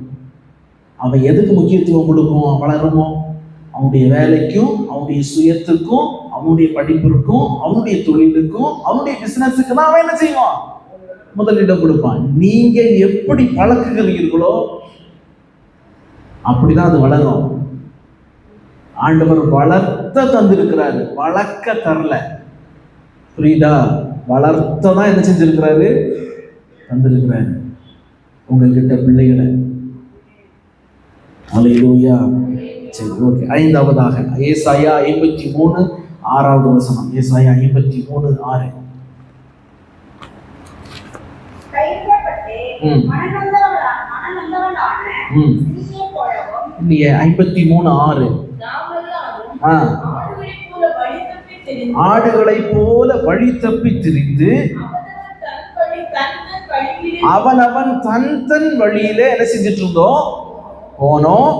அவன் எதுக்கு முக்கியத்துவம் கொடுக்கும்? வளருமோ அவனுடைய வேலைக்கும், அவனுடைய சுயத்துக்கும், அவனுடைய படிப்பிற்கும், அவனுடைய தொழிலுக்கும், அவனுடைய பிசினஸுக்கு தான் அவன் என்ன செய்வான்? முதலிடம் கொடுப்பான். நீங்க எப்படி பழக்குகிறீர்களோ அப்படிதான் அது வளரும். ஆண்டவர் வளர்த்த தந்திருக்கிறாரு, வளர்க்க தரல. புரியுதா? வளர்த்ததான் என்ன செஞ்சிருக்கிறாரு? தந்திருக்கிறாரு உங்ககிட்ட பிள்ளைகளை. அல்லேலூயா. சரி, ஓகே. 5வதாக ஏசாயா 53:6 வசனம். ஏசாயா 53:6. இல்லையே, 53:6. ஆடுகளை போல வழி தப்பி திரிந்து அவன் தன் தன் வழியில என்ன செஞ்சிட்டு இருந்தோம் போனோம்.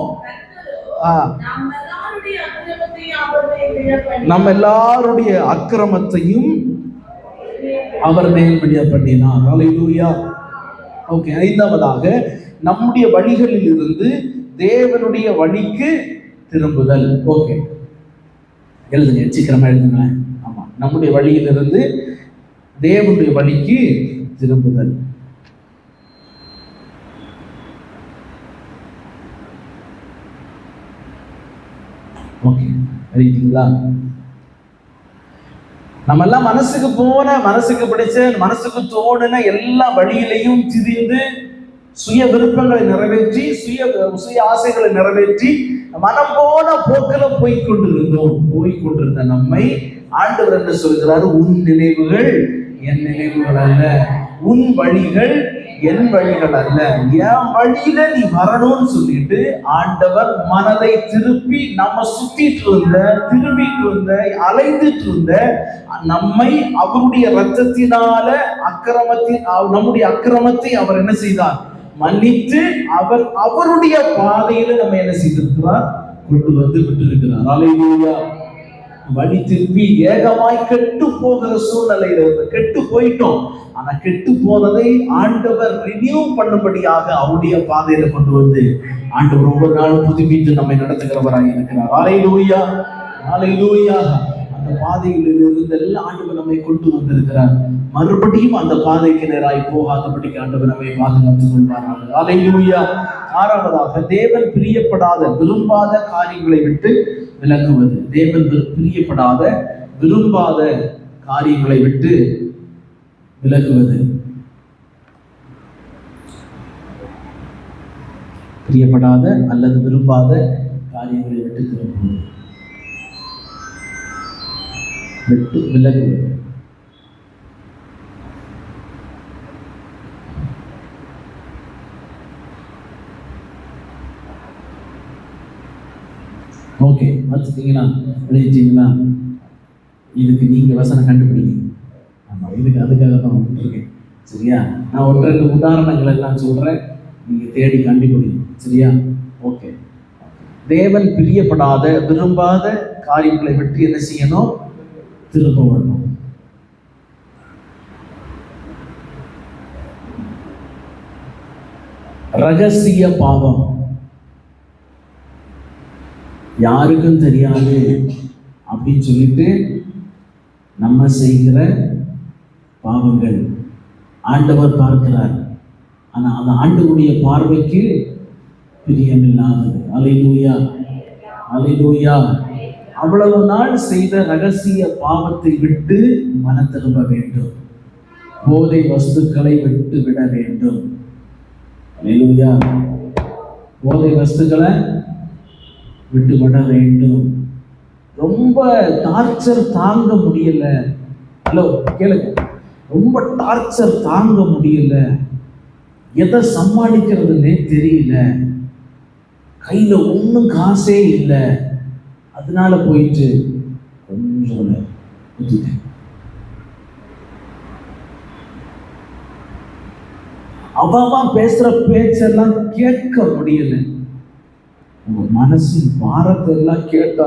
நம்ம எல்லாருடைய அக்கிரமத்தையும் அவர் மேல் விட பண்ணினார். அல்லேலூயா. ஓகே. 5வதாக நம்முடைய வழிகளில் இருந்து தேவனுடைய வழிக்கு திரும்புதல். ஓகே, எழுதுங்க, சீக்கிரமா எழுதுங்களேன். ஆமா, நம்முடைய வழியிலிருந்து தேவனுடைய வழிக்கு திரும்புதல். ஓகே, எழுதிங்களா? நம்ம எல்லாம் மனசுக்கு போன, மனசுக்கு பிடிச்ச, மனசுக்கு தோணுன எல்லா வழியிலையும் திரிந்து சுய விருப்பங்களை நிறைவேற்றி, சுய ஆசைகளை நிறைவேற்றி மனம் போன போக்கில போய்கொண்டிருந்த நம்மை ஆண்டவர் என்ன சொல்கிறாரு? உன் நினைவுகள் என் நினைவுகள் அல்ல, உன் வழிகள் என் வழிகள் அல்ல, என் வழியில நீ வரணும்னு சொல்லிட்டு ஆண்டவர் மனதை திருப்பி நம்ம திரும்பிட்டு இருந்த அலைந்துட்டு இருந்த நம்மை அவருடைய இரத்தத்தினால நம்முடைய அக்கிரமத்தை அவர் என்ன செய்தார்? மன்னித்து அவருடைய பாதையில நம்ம என்ன செய்திருக்கிறார்? கொண்டு வந்து விட்டிருக்கிறார். அல்லேலூயா. வழி திருப்பி ஏகமாய் கெட்டு போகிற சூழ்நிலையில கெட்டு போயிட்டோம். ஆனா கெட்டு போனதை ஆண்டவர் ரினியூ பண்ணும்படியாக அவருடைய பாதையில கொண்டு வந்து ஆண்டவர் ஒவ்வொரு நாளும் புதுப்பித்து நம்மை நடத்துகிறவராக இருக்கிறார். அல்லேலூயா. அல்லேலூயா. அந்த பாதையில் இருந்து எல்லாம் ஆண்டவர் நம்மை கொண்டு வந்திருக்கிறார். மறுபடியும் அந்த பாதைக்கு நேராய் போகாதபடிக்கு ஆண்டவர் நம்மை பாதுகாத்துக் கொள்வார்கள். அல்லேலூயா. ஆறாவதாக தேவன் பிரியப்படாத விரும்பாத காரியங்களை விட்டு விலகுவது. தேவன் பிரியப்படாத விரும்பாத காரியங்களை விட்டு விலகுவது. பிரியப்படாத அல்லது விரும்பாத காரியங்களை விட்டு திரும்புவது, விட்டு விலகுவது. ஓகே, பார்த்துட்டீங்களா? எழுதிட்டீங்களா? இதுக்கு நீங்க வசனம் கண்டுபிடிங்க. ஆமாம், இதுக்கு அதுக்காக தான் விட்டுருக்கேன். சரியா? நான் ஒரு 2 உதாரணங்கள் எல்லாம் சொல்றேன், நீங்க தேடி கண்டுபிடிங்க. சரியா? ஓகே. தேவன் பிரியப்படாத விரும்பாத காரியங்களை விட்டு என்ன செய்யணும்? திரும்ப வரணும். ரகசிய பாவம், யாருக்கும் தெரியாது அப்படின்னு சொல்லிட்டு நம்ம செய்கிற பாவங்கள் ஆண்டவர் பார்க்கிறார். ஆனா அந்த ஆண்டவருடைய பார்வைக்கு பிரியமில்லாதது. அல்லேலூயா, அல்லேலூயா. அவ்வளவு நாள் செய்த ரகசிய பாவத்தை விட்டு மனம் திரும்ப வேண்டும். போதை வஸ்துக்களை விட்டு விட வேண்டும். அல்லேலூயா. போதை வஸ்துக்களை விட்டு விட வேண்டும். ரொம்ப டார்ச்சர் தாங்க முடியல. ஹலோ, கேளுங்க. ரொம்ப டார்ச்சர் தாங்க முடியல, எதை சமாளிக்கிறதுன்னே தெரியல, கையில ஒன்றும் காசே இல்லை, அதனால போயிட்டு கொஞ்சம் ஊத்திட்டேன். அவ பேசுற பேச்செல்லாம் கேட்க முடியல. உங்க மனசின் பாரத்தை எல்லாம் கேட்டா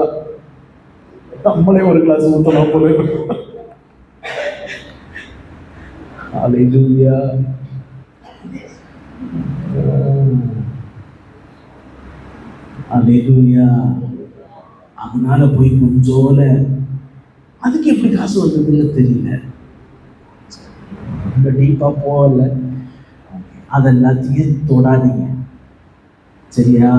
நம்மளே ஒரு கிளாஸ் ஊத்தலாம் போல. அல்லேலூயா. அல்லேலூயா. அதனால போய் கொஞ்சோல, அதுக்கு எப்படி காசு வந்ததுன்னு தெரியல, ரொம்ப டீப்பா போகல. அதெல்லாத்தையும் தொடாதீங்க. சரியா?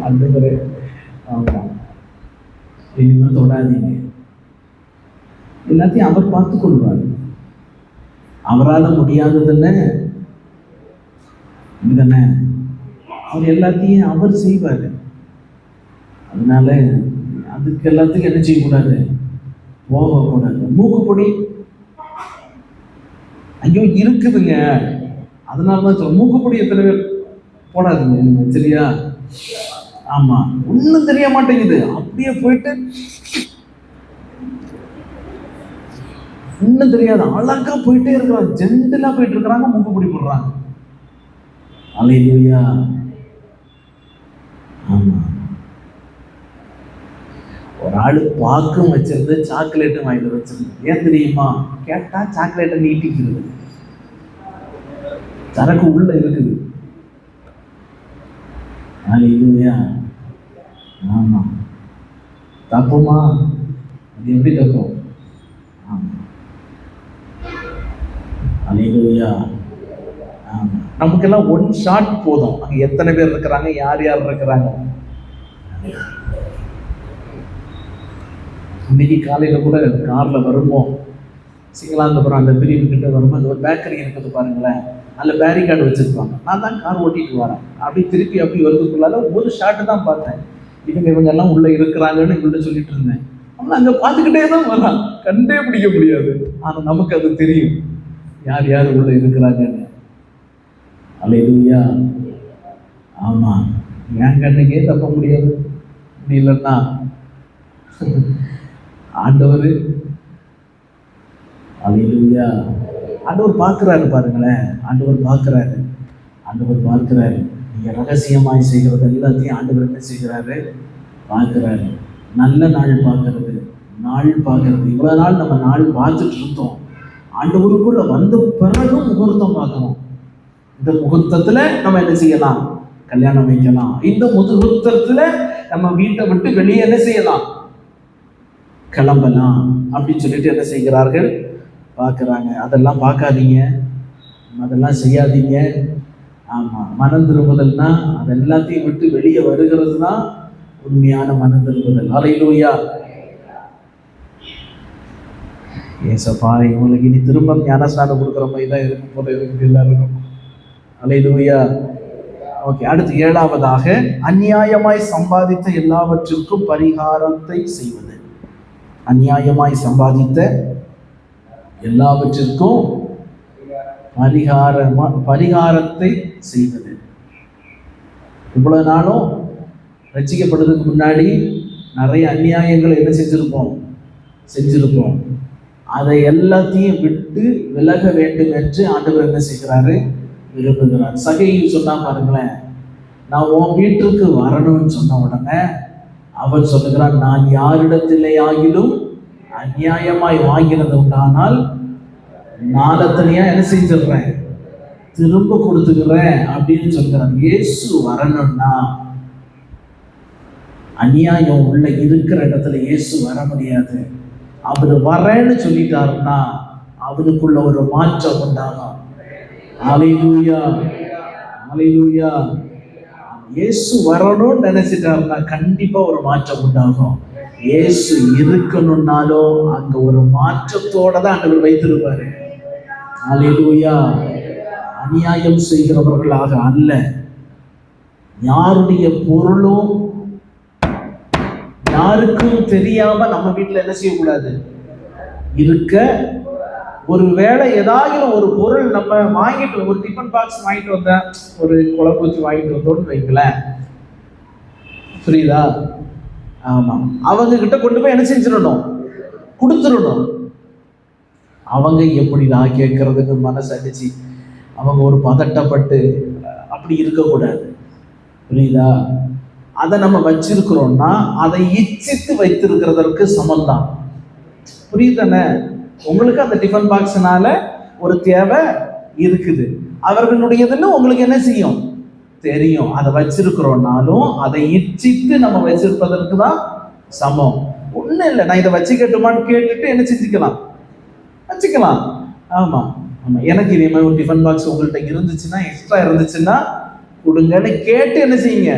ஆண்டவரே, ஆமா, இனிமே தொடாதீங்க. எல்லாத்தையும் அவர் பார்த்துக் கொள்வார். அவரால் முடியாததுன்னு இதுதானே, அவர் எல்லாத்தையும் அவர் செய்வார். அதனால அதுக்கு எல்லாத்துக்கும் என்ன செய்யக்கூடாது? போகக்கூடாது. மூக்குப்பொடி ஐயோ இருக்குதுங்க, அதனாலதான் சொல்ல, மூக்குப்பொடி எத்தனை பேர் போடாதுங்க. சரியா? ஆமா, ஒன்னும் தெரிய மாட்டேங்குது, அப்படியே போயிட்டு ஒன்னும் தெரியாது, அழகா போயிட்டே இருக்கிறாங்க, ஜென்டலா போயிட்டு இருக்கிறாங்க, மூக்குப்பொடி போடுறாங்க. அல்லேலூயா. ஆமா, ஒரு ஆளு பாக்கும் வச்சிருந்து சாக்லேட்டும் வாயில வச்சிருந்து. ஏன் தெரியுமா? கேட்டா சாக்லேட்டை நீட்டிக்கிறது, சரக்கு உள்ள இருக்குது. அல்லேலூயா. ஆமா, தப்புமா? அது எப்படி தப்பும்? ஆமா, அல்லேலூயா. ஆமா, நமக்கெல்லாம் 1 ஷாட் போதும். அங்க எத்தனை பேர் இருக்கிறாங்க, யார் யார் இருக்கிறாங்க. இன்னைக்கு காலையில கூட கார்ல வரும்போம், சிங்களாந்தபுரம் அந்த பிரிவு கிட்ட வரும்போது ஒரு பேக்கரி இருக்குது பாருங்களேன், அதில் பேரிகார்டு வச்சிருப்பாங்க. நான் தான் கார் ஓட்டிட்டு வரேன், அப்படி திருப்பி அப்படி வருதுக்குள்ளால 1 ஷாட்டு தான் பார்த்தேன். இவங்க எல்லாம் உள்ள இருக்கிறாங்கன்னு இவங்கள்ட்ட சொல்லிட்டு இருந்தேன். ஆனால் அங்கே பார்த்துக்கிட்டே தான் வரான், கண்டே பிடிக்க முடியாது. ஆனால் நமக்கு அது தெரியும், யார் யார் உள்ள இருக்கிறாங்கன்னு. அல்லேலூயா. ஆமா, என் கண்ணுக்கே தப்ப முடியாது, இல்லைன்னா ஆண்டவர். அல்லேலூயா. ஆண்டவர் பார்க்கிறாரு பாருங்களேன், ஆண்டவர் பார்க்கிறாரு, ஆண்டவர் பார்க்கிறாரு. நீங்க ரகசியமாய் செய்கிறது எல்லாத்தையும் ஆண்டவர் என்ன செய்கிறாரு? பார்க்கிறாரு. நல்ல நாள் பார்க்கறது, நாள் பார்க்கறது. இவ்வளவு நாள் நம்ம நாள் பார்த்துட்டு இருந்தோம், ஆண்டவருக்குள்ள வந்த பிறகு முகூர்த்தம் பார்க்கணும். இந்த முகூர்த்தத்துல நம்ம என்ன செய்யலாம்? கல்யாணம் வைக்கலாம். இந்த முகூர்த்தத்துல நம்ம வீட்டை விட்டு வெளியே என்ன செய்யலாம்? கிளம்பலாம் அப்படின்னு சொல்லிட்டு என்ன செய்கிறார்கள்? பார்க்குறாங்க. அதெல்லாம் பார்க்காதீங்க. அதெல்லாம் செய்யாதீங்க. ஆமா, மனம் திரும்புதல்னா அது எல்லாத்தையும் விட்டு வெளியே வருகிறது தான் உண்மையான மனம் திரும்புதல். அல்லேலூயா. ஏசப்பா, இவங்களுக்கு இனி திரும்ப ஞானஸ்நானம் கொடுக்குற மாதிரி தான் இருக்கும் போல இருக்குது எல்லாருக்கும். அல்லேலூயா. ஓகே, அடுத்து 7வதாக, அநியாயமாய் சம்பாதித்த எல்லாவற்றிற்கும் பரிகாரத்தை செய்வது. அநியாயமாய் சம்பாதித்த எல்லாவற்றிற்கும் பரிகாரத்தை செய்வது. இவ்வளவு நாளும் ரட்சிக்கப்படுறதுக்கு முன்னாடி நிறைய அநியாயங்கள் என்ன செஞ்சிருப்போம். அதை எல்லாத்தையும் விட்டு விலக வேண்டும் என்று ஆண்டவர் என்ன செய்கிறாரு? விரும்புகிறார். சகையில் சொன்னா பாருங்களேன், நான் உன் வீட்டுக்கு வரணும்னு சொன்ன உடனே அவன் சொல்லுகிறான், நான் யாரிடத்திலே ஆகிலும் அநியாயமாய் வாங்கினது உண்டானால் நாளத்தனையா என்ன செஞ்சிடுறேன்? திரும்ப கொடுத்துக்கிறேன் அப்படின்னு சொல்கிறான். இயேசு வரணும்னா அநியாயம் உள்ள இருக்கிற இடத்துல இயேசு வர முடியாது. அவர் வரேன்னு சொல்லிட்டாருன்னா அவருக்குள்ள ஒரு மாற்றம் உண்டாகும். அல்லேலூயா, அல்லேலூயா. இயேசு வரணும்னு நினைச்சிட்டாருன்னா கண்டிப்பா ஒரு மாற்றம் உண்டாகும். இயேசு இருக்கணும்னாலும் அங்க ஒரு மாற்றத்தோட தான் ஆண்டவர் வைத்திருப்பாரு. அல்லேலூயா. அநியாயம் செய்கிறவர்களாக அல்ல, யாருடைய பொருளும் யாருக்கும் தெரியாம நம்ம வீட்டுல என்ன செய்யக்கூடாது இருக்க. ஒருவேளை ஏதாவது ஒரு பொருள் நம்ம வாங்கிட்டு, ஒரு டிஃபன் பாக்ஸ் வாங்கிட்டு வந்தேன், ஒரு குழம்பூச்சி வாங்கிட்டு வந்தோம்னு வைங்களேன், புரியுதா? ஆமா, அவங்க கிட்ட கொண்டு போய் என்ன செஞ்சிடணும்? கொடுத்துடணும். அவங்க எப்படிதான் கேட்கறதுக்கு மனசு அடிச்சு அவங்க ஒரு பதட்டப்பட்டு அப்படி இருக்கக்கூடாது, புரியுதா? அதை நம்ம வச்சிருக்கிறோம்னா அதை இச்சித்து வைத்திருக்கிறதற்கு சமம்தான், புரியுதானே? உங்களுக்கு அந்த டிஃபன் பாக்ஸ்னால ஒரு தேவை இருக்குது, அவர்களுடையதுன்னு உங்களுக்கு என்ன செய்யும்? தெரியும். அதை வச்சிருக்கிறோம்னாலும் அதை இச்சித்து நம்ம வச்சிருப்பதற்கு தான் சமம். ஒன்றும் இல்லை, நான் இதை வச்சுக்கட்டுமான்னு கேட்டுட்டு என்ன செஞ்சுக்கலாம்? வச்சுக்கலாம். ஆமா ஆமா, எனக்கு இதே மாதிரி ஒரு டிஃபன் பாக்ஸ் உங்கள்கிட்ட இருந்துச்சுன்னா, எக்ஸ்ட்ரா இருந்துச்சுன்னா கொடுங்கன்னு கேட்டு என்ன செய்யுங்க?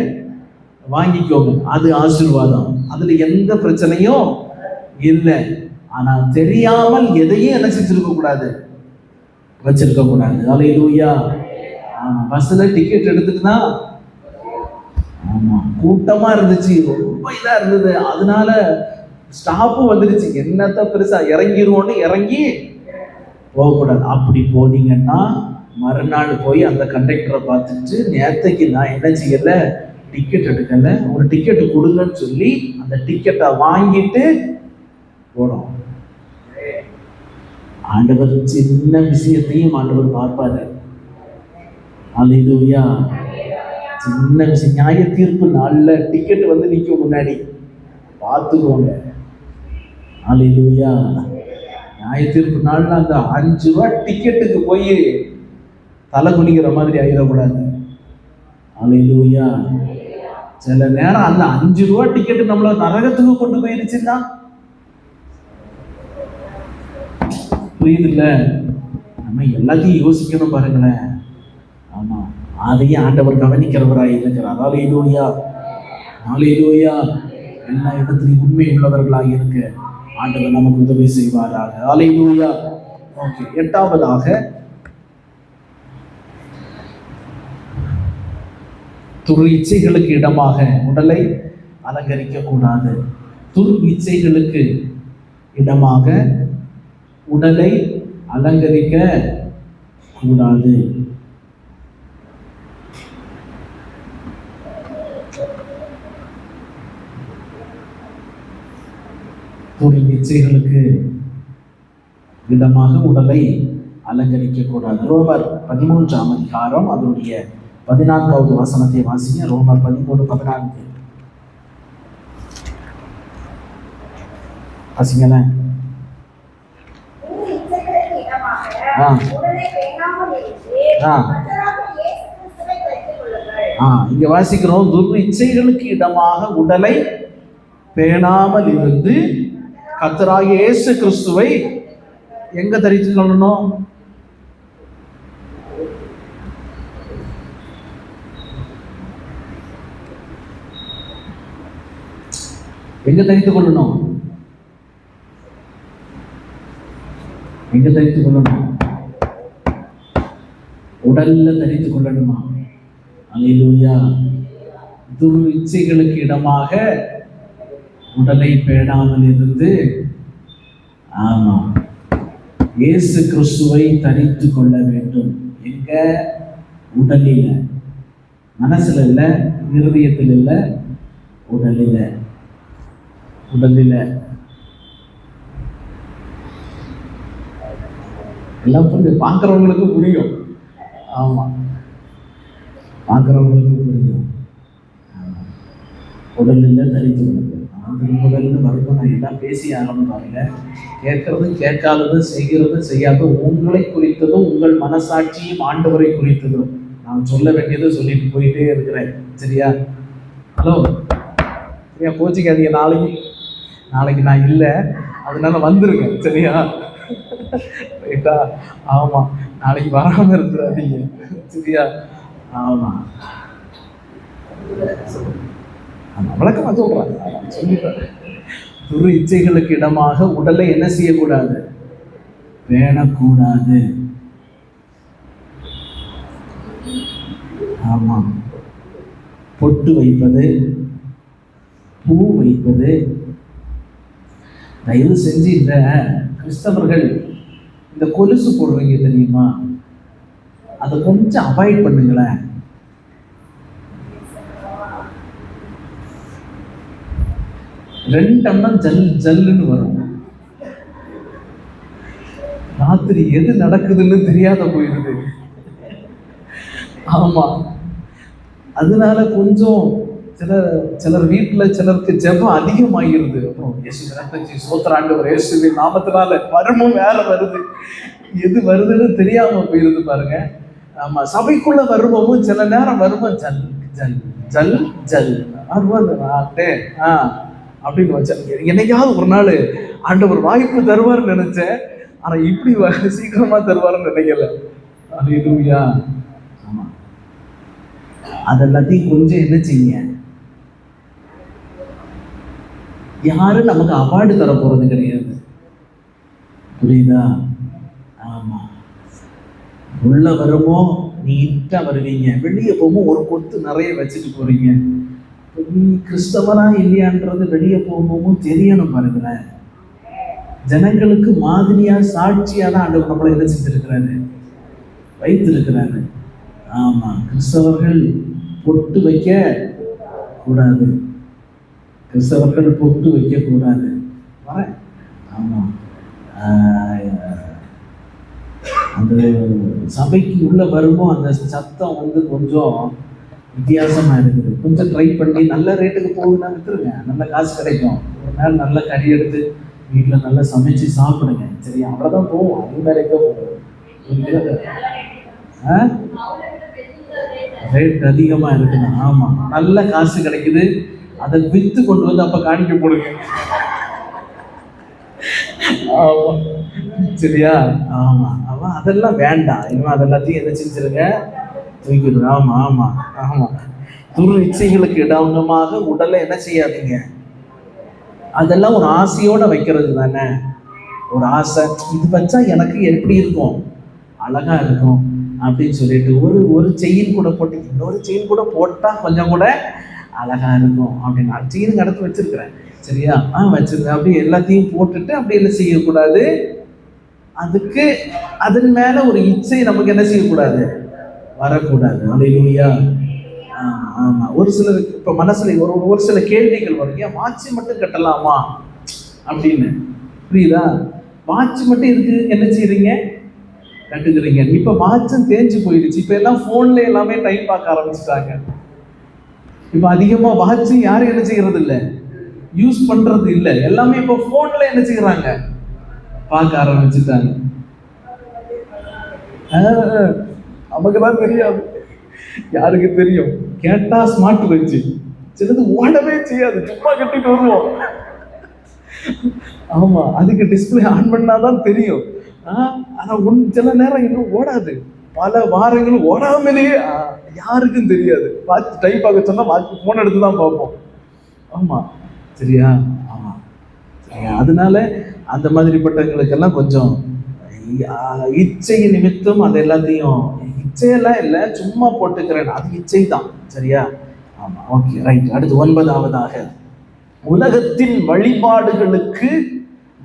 வாங்கிக்கோங்க. அது ஆசீர்வாதம், அதுல எந்த பிரச்சனையும் இல்லை. ஆனா தெரியாமல் எதையும் என்ன செஞ்சிருக்க கூடாது? வச்சிருக்க கூடாது. அல்லேலூயா. பஸ்ல டிக்கெட் எடுத்துட்டுனா, ஆமா கூட்டமா இருந்துச்சு, ரொம்ப இதா இருந்தது, அதனால ஸ்டாப்பும் வந்துருச்சு, என்னத்த பெருசா இறங்கிடுவோன்னு இறங்கி போகக்கூடாது. அப்படி போனீங்கன்னா மறுநாள் போய் அந்த கண்டக்டரை பார்த்துட்டு, நேத்தைக்கு நான் என்ன செய்யல, டிக்கெட் எடுக்கல, ஒரு டிக்கெட்டு கொடுங்கன்னு சொல்லி அந்த டிக்கெட்டை வாங்கிட்டு போனோம். ஆண்டவர் சின்ன விஷயத்தையும் ஆண்டவர் பார்ப்பாரு. அல்லேலூயா. சின்ன விஷயம், நியாய தீர்ப்பு நாள்ல டிக்கெட் வந்து நிற்கும் முன்னாடி பார்த்துக்கோங்க. அல்லேலூயா. நியாய தீர்ப்பு நாள்ல அந்த 5 ரூபா டிக்கெட்டுக்கு போய் தலை குனிக்கிற மாதிரி ஆயிடக்கூடாது. அல்லேலூயா. சில நேரம் அந்த 5 ரூபா டிக்கெட்டு நம்மள நரகத்துக்கு கொண்டு போயிருச்சுன்னா, புரியுது இல்ல? நம்ம எல்லாத்தையும் யோசிக்கணும் பாருங்களேன். ஆமா, அதையும் ஆண்டவர் கவனிக்கிறவராய் இருக்கிறார். அல்லேலூயா, அல்லேலூயா. எல்லா இடத்துலையும் உண்மை உள்ளவர்களாக இருக்க ஆண்டவர் நமக்கு உதவி செய்வாராக. அல்லேலூயா. ஓகே, 8வதாக, துர் இச்சைகளுக்கு இடமாக உடலை அலங்கரிக்க கூடாது. துர் இச்சைகளுக்கு இடமாக உடலை அலங்கரிக்க கூடாது. துர் இச்சைகளுக்கு இடமாக உடலை அலங்கரிக்க கூடாது. ரோமர் 13ஆம் அதிகாரம் அதனுடைய 14வது வசனத்தை வாசிங்க. ரோமர் 13:14 வாசிங்களேன். இங்க வாசிக்கிறோம், துர் இச்சைகளுக்கு இடமாக உடலை பேணாமல் இருந்து கர்த்தராகிய இயேசு கிறிஸ்துவை எங்க தரித்து கொள்ளணும்? எங்க தரித்துக் கொள்ளணும்? எங்க தரித்துக் கொள்ளணும்? உடல்ல தரித்துக் கொள்ளணுமா? அல்லேலூயா. துரு இச்சைகளுக்கு இடமாக உடலை பேடாமல் இருந்து, ஆமா, இயேசு கிறிஸ்துவை தரித்துக் கொள்ள வேண்டும். எங்க? உடலில. மனசுல இல்ல, இருதயத்தில் இல்ல, உடலில. உடலில. எல்லாம் புரியும், பார்க்கிறவங்களுக்கு புரியும். ஆமா, பார்க்கிறவங்களுக்கு புரியும். உடலில் தரித்து கொள்ளுங்கள். திருமுடல்னு வரும்போது நான் எல்லாம் பேசி ஆரம்பிப்பாங்க. கேட்கறது கேட்காதது, செய்கிறது செய்யாதது, உங்களை குறித்ததும் உங்கள் மனசாட்சியும் ஆண்டவரை குறித்ததும். நான் சொல்ல வேண்டியதை சொல்லிட்டு போயிட்டே இருக்கிறேன். சரியா? ஹலோ, சரியா? கோச்சிக்காதீங்க. நாளைக்கு நான் இல்லை, அதனால வந்துருங்க. சரியா? ரைட்டா? ஆமா, நாளைக்கு வராம இருக்கிறாதீங்க. சரியா? ஆமா, வழக்கமா சொல்றாங்க. சொல்லிடுறேன். துரு இச்சைகளுக்கு இடமாக உடலை என்ன செய்யக்கூடாது? பேணக்கூடாது. ஆமா, பொட்டு வைப்பது, பூ வைப்பது. தயவு செஞ்சு இந்த கிறிஸ்தவர்கள் இந்த கொலுசு போடுறீங்க தெரியுமா, அதை கொஞ்சம் அவாய்ட் பண்ணுங்களேன். ரெண்டெண்ணம் ஜல் ஜல்லுன்னு வரும். ராத்திரி எது நடக்குதுன்னு தெரியாத போயிடுது. ஆமா, அதனால கொஞ்சம் சிலர் வீட்டுல சிலருக்கு ஜெபம் அதிகமாகிருது. அப்புறம் இயேசு சோத்திராண்டவர் இயேசுவின் நாமத்தினால மர்மம் வேற வருது. எது வருதுன்னு தெரியாம போயிருது பாருங்க. ஆமா, சபைக்குள்ள வருமமும் சில நேரம் வருமம் ஜல் ஜல் ஜல் ஜல் அருவாண்டே அப்படின்னு வச்சேன். என்னைக்காவது ஒரு நாள் ஆண்டவர் வாய்ப்பு தருவார்னு நினைச்சேன். ஆனா இப்படி சீக்கிரமா தருவார்னு நினைக்கல. அல்லேலூயா. ஆமா, அதெல்லாத்தையும் கொஞ்சம் என்ன செய்யுங்க. யாரும் நமக்கு அவார்டு தர போறது கிடையாது. புரியுதா? ஆமா, உள்ள வருமோ நீட்டா வருவீங்க, வெளியே போகும்போது ஒரு கொத்து நிறைய வச்சுட்டு போறீங்க. நீ கிறிஸ்தவனா இல்லையான்றது வெளியே போகும்போதும் தெரியணும். பாருங்களேன், ஜனங்களுக்கு மாதிரியா சாட்சியா தான் ஆண்டவர் நம்மளை என்ன செஞ்சிருக்கிறாரு, வைத்திருக்கிறாரு. ஆமா, கிறிஸ்தவர்கள் பொட்டு வைக்க கூடாது. கிறிஸ்தவர்கள் பொட்டு வைக்க கூடாது. வரேன். ஆமா, அந்த சபைக்கு உள்ள வரும்போது அந்த சத்தம் கொஞ்சம் வித்தியாசமா இருக்குது. கொஞ்சம் ட்ரை பண்ணி நல்ல ரேட்டுக்கு போகுதுன்னா விட்டுருங்க, நல்ல காசு கிடைக்கும். ஒரு நாள் நல்ல கறி எடுத்து வீட்டில் நல்லா சமைச்சு சாப்பிடுங்க. சரியா? அவ்வளோதான் போவோம். அது வேற எங்கே போவோம்? ரேட் அதிகமாக இருக்குண்ணா. ஆமாம், நல்ல காசு கிடைக்குது. அதை விற்று கொண்டு வந்து அப்போ காணிக்க போடுங்க. ஆமாம், சரியா? ஆமாம் ஆமாம், அதெல்லாம் வேண்டாம். இன்னும் அதெல்லாத்தையும் என்ன செஞ்சிருங்க, தூக்கிடுங்க. ஆமாம் ஆமாம் ஆமாம். துரு இச்சைகளுக்கு இடமாக உடலை என்ன செய்யாதீங்க. அதெல்லாம் ஒரு ஆசையோட வைக்கிறது தானே. ஒரு ஆசை, இது வச்சா எனக்கு எப்படி இருக்கும், அழகா இருக்கும் அப்படின்னு சொல்லிட்டு ஒரு செயின் கூட போட்டு இன்னொரு செயின் கூட போட்டா கொஞ்சம் கூட அழகா இருக்கும் அப்படின்னு செயின் கடத்து வச்சிருக்கிறேன். சரியா? வச்சிருக்கேன். அப்படி எல்லாத்தையும் போட்டுட்டு அப்படி என்ன செய்யக்கூடாது. அதுக்கு அதன் மேல ஒரு இச்சை நமக்கு என்ன செய்யக்கூடாது, வரக்கூடாது. அல்லேலூயா. ஆமா, ஒரு சிலருக்கு இப்ப மனசுல ஒரு சில கேள்விகள் வரும். ஏன் வாட்சி மட்டும் கட்டலாமா அப்படின்னு. புரியுதா? வாட்சி மட்டும் இருக்கு என்ன செய்யறீங்க, கட்டுக்கிறீங்க. இப்ப வாட்சும் தேஞ்சு போயிடுச்சு. இப்ப எல்லாம் போன்ல எல்லாமே டைம் பார்க்க ஆரம்பிச்சுட்டாங்க. இப்ப அதிகமா வாட்சி யாரும் என்ன செய்யறது இல்லை, யூஸ் பண்றது இல்லை. எல்லாமே இப்ப போன்ல என்ன செய்யறாங்க, பார்க்க ஆரம்பிச்சுட்டாங்க. நமக்குதான் தெரியாது, யாருக்கு தெரியும். கேட்டா ஸ்மார்ட் வச்சு சிலது ஓடவே செய்யாது, சும்மா கட்டிட்டு வருவோம். ஆமா, அதுக்கு டிஸ்பிளே ஆன் பண்ணாதான் தெரியும். ஆனா சில நேரம் இன்னும் ஓடாது, பல வாரங்கள் ஓடாமலேயே யாருக்கும் தெரியாது. வாட்ச் டைம் பார்க்க சொன்னா வாட்ச் போன் எடுத்து தான் பார்ப்போம். ஆமா, சரியா? ஆமா, சரியா? அதனால அந்த மாதிரிப்பட்டவங்களுக்கெல்லாம் கொஞ்சம் இச்சை நிமித்தம் அது எல்லாத்தையும், இச்சையெல்லாம் இல்லை, சும்மா போட்டுக்கிறேன், அது இச்சை தான். சரியா? ஆமா, ஓகே, ரைட். அடுத்து 9வதாக, உலகத்தின் வழிபாடுகளுக்கு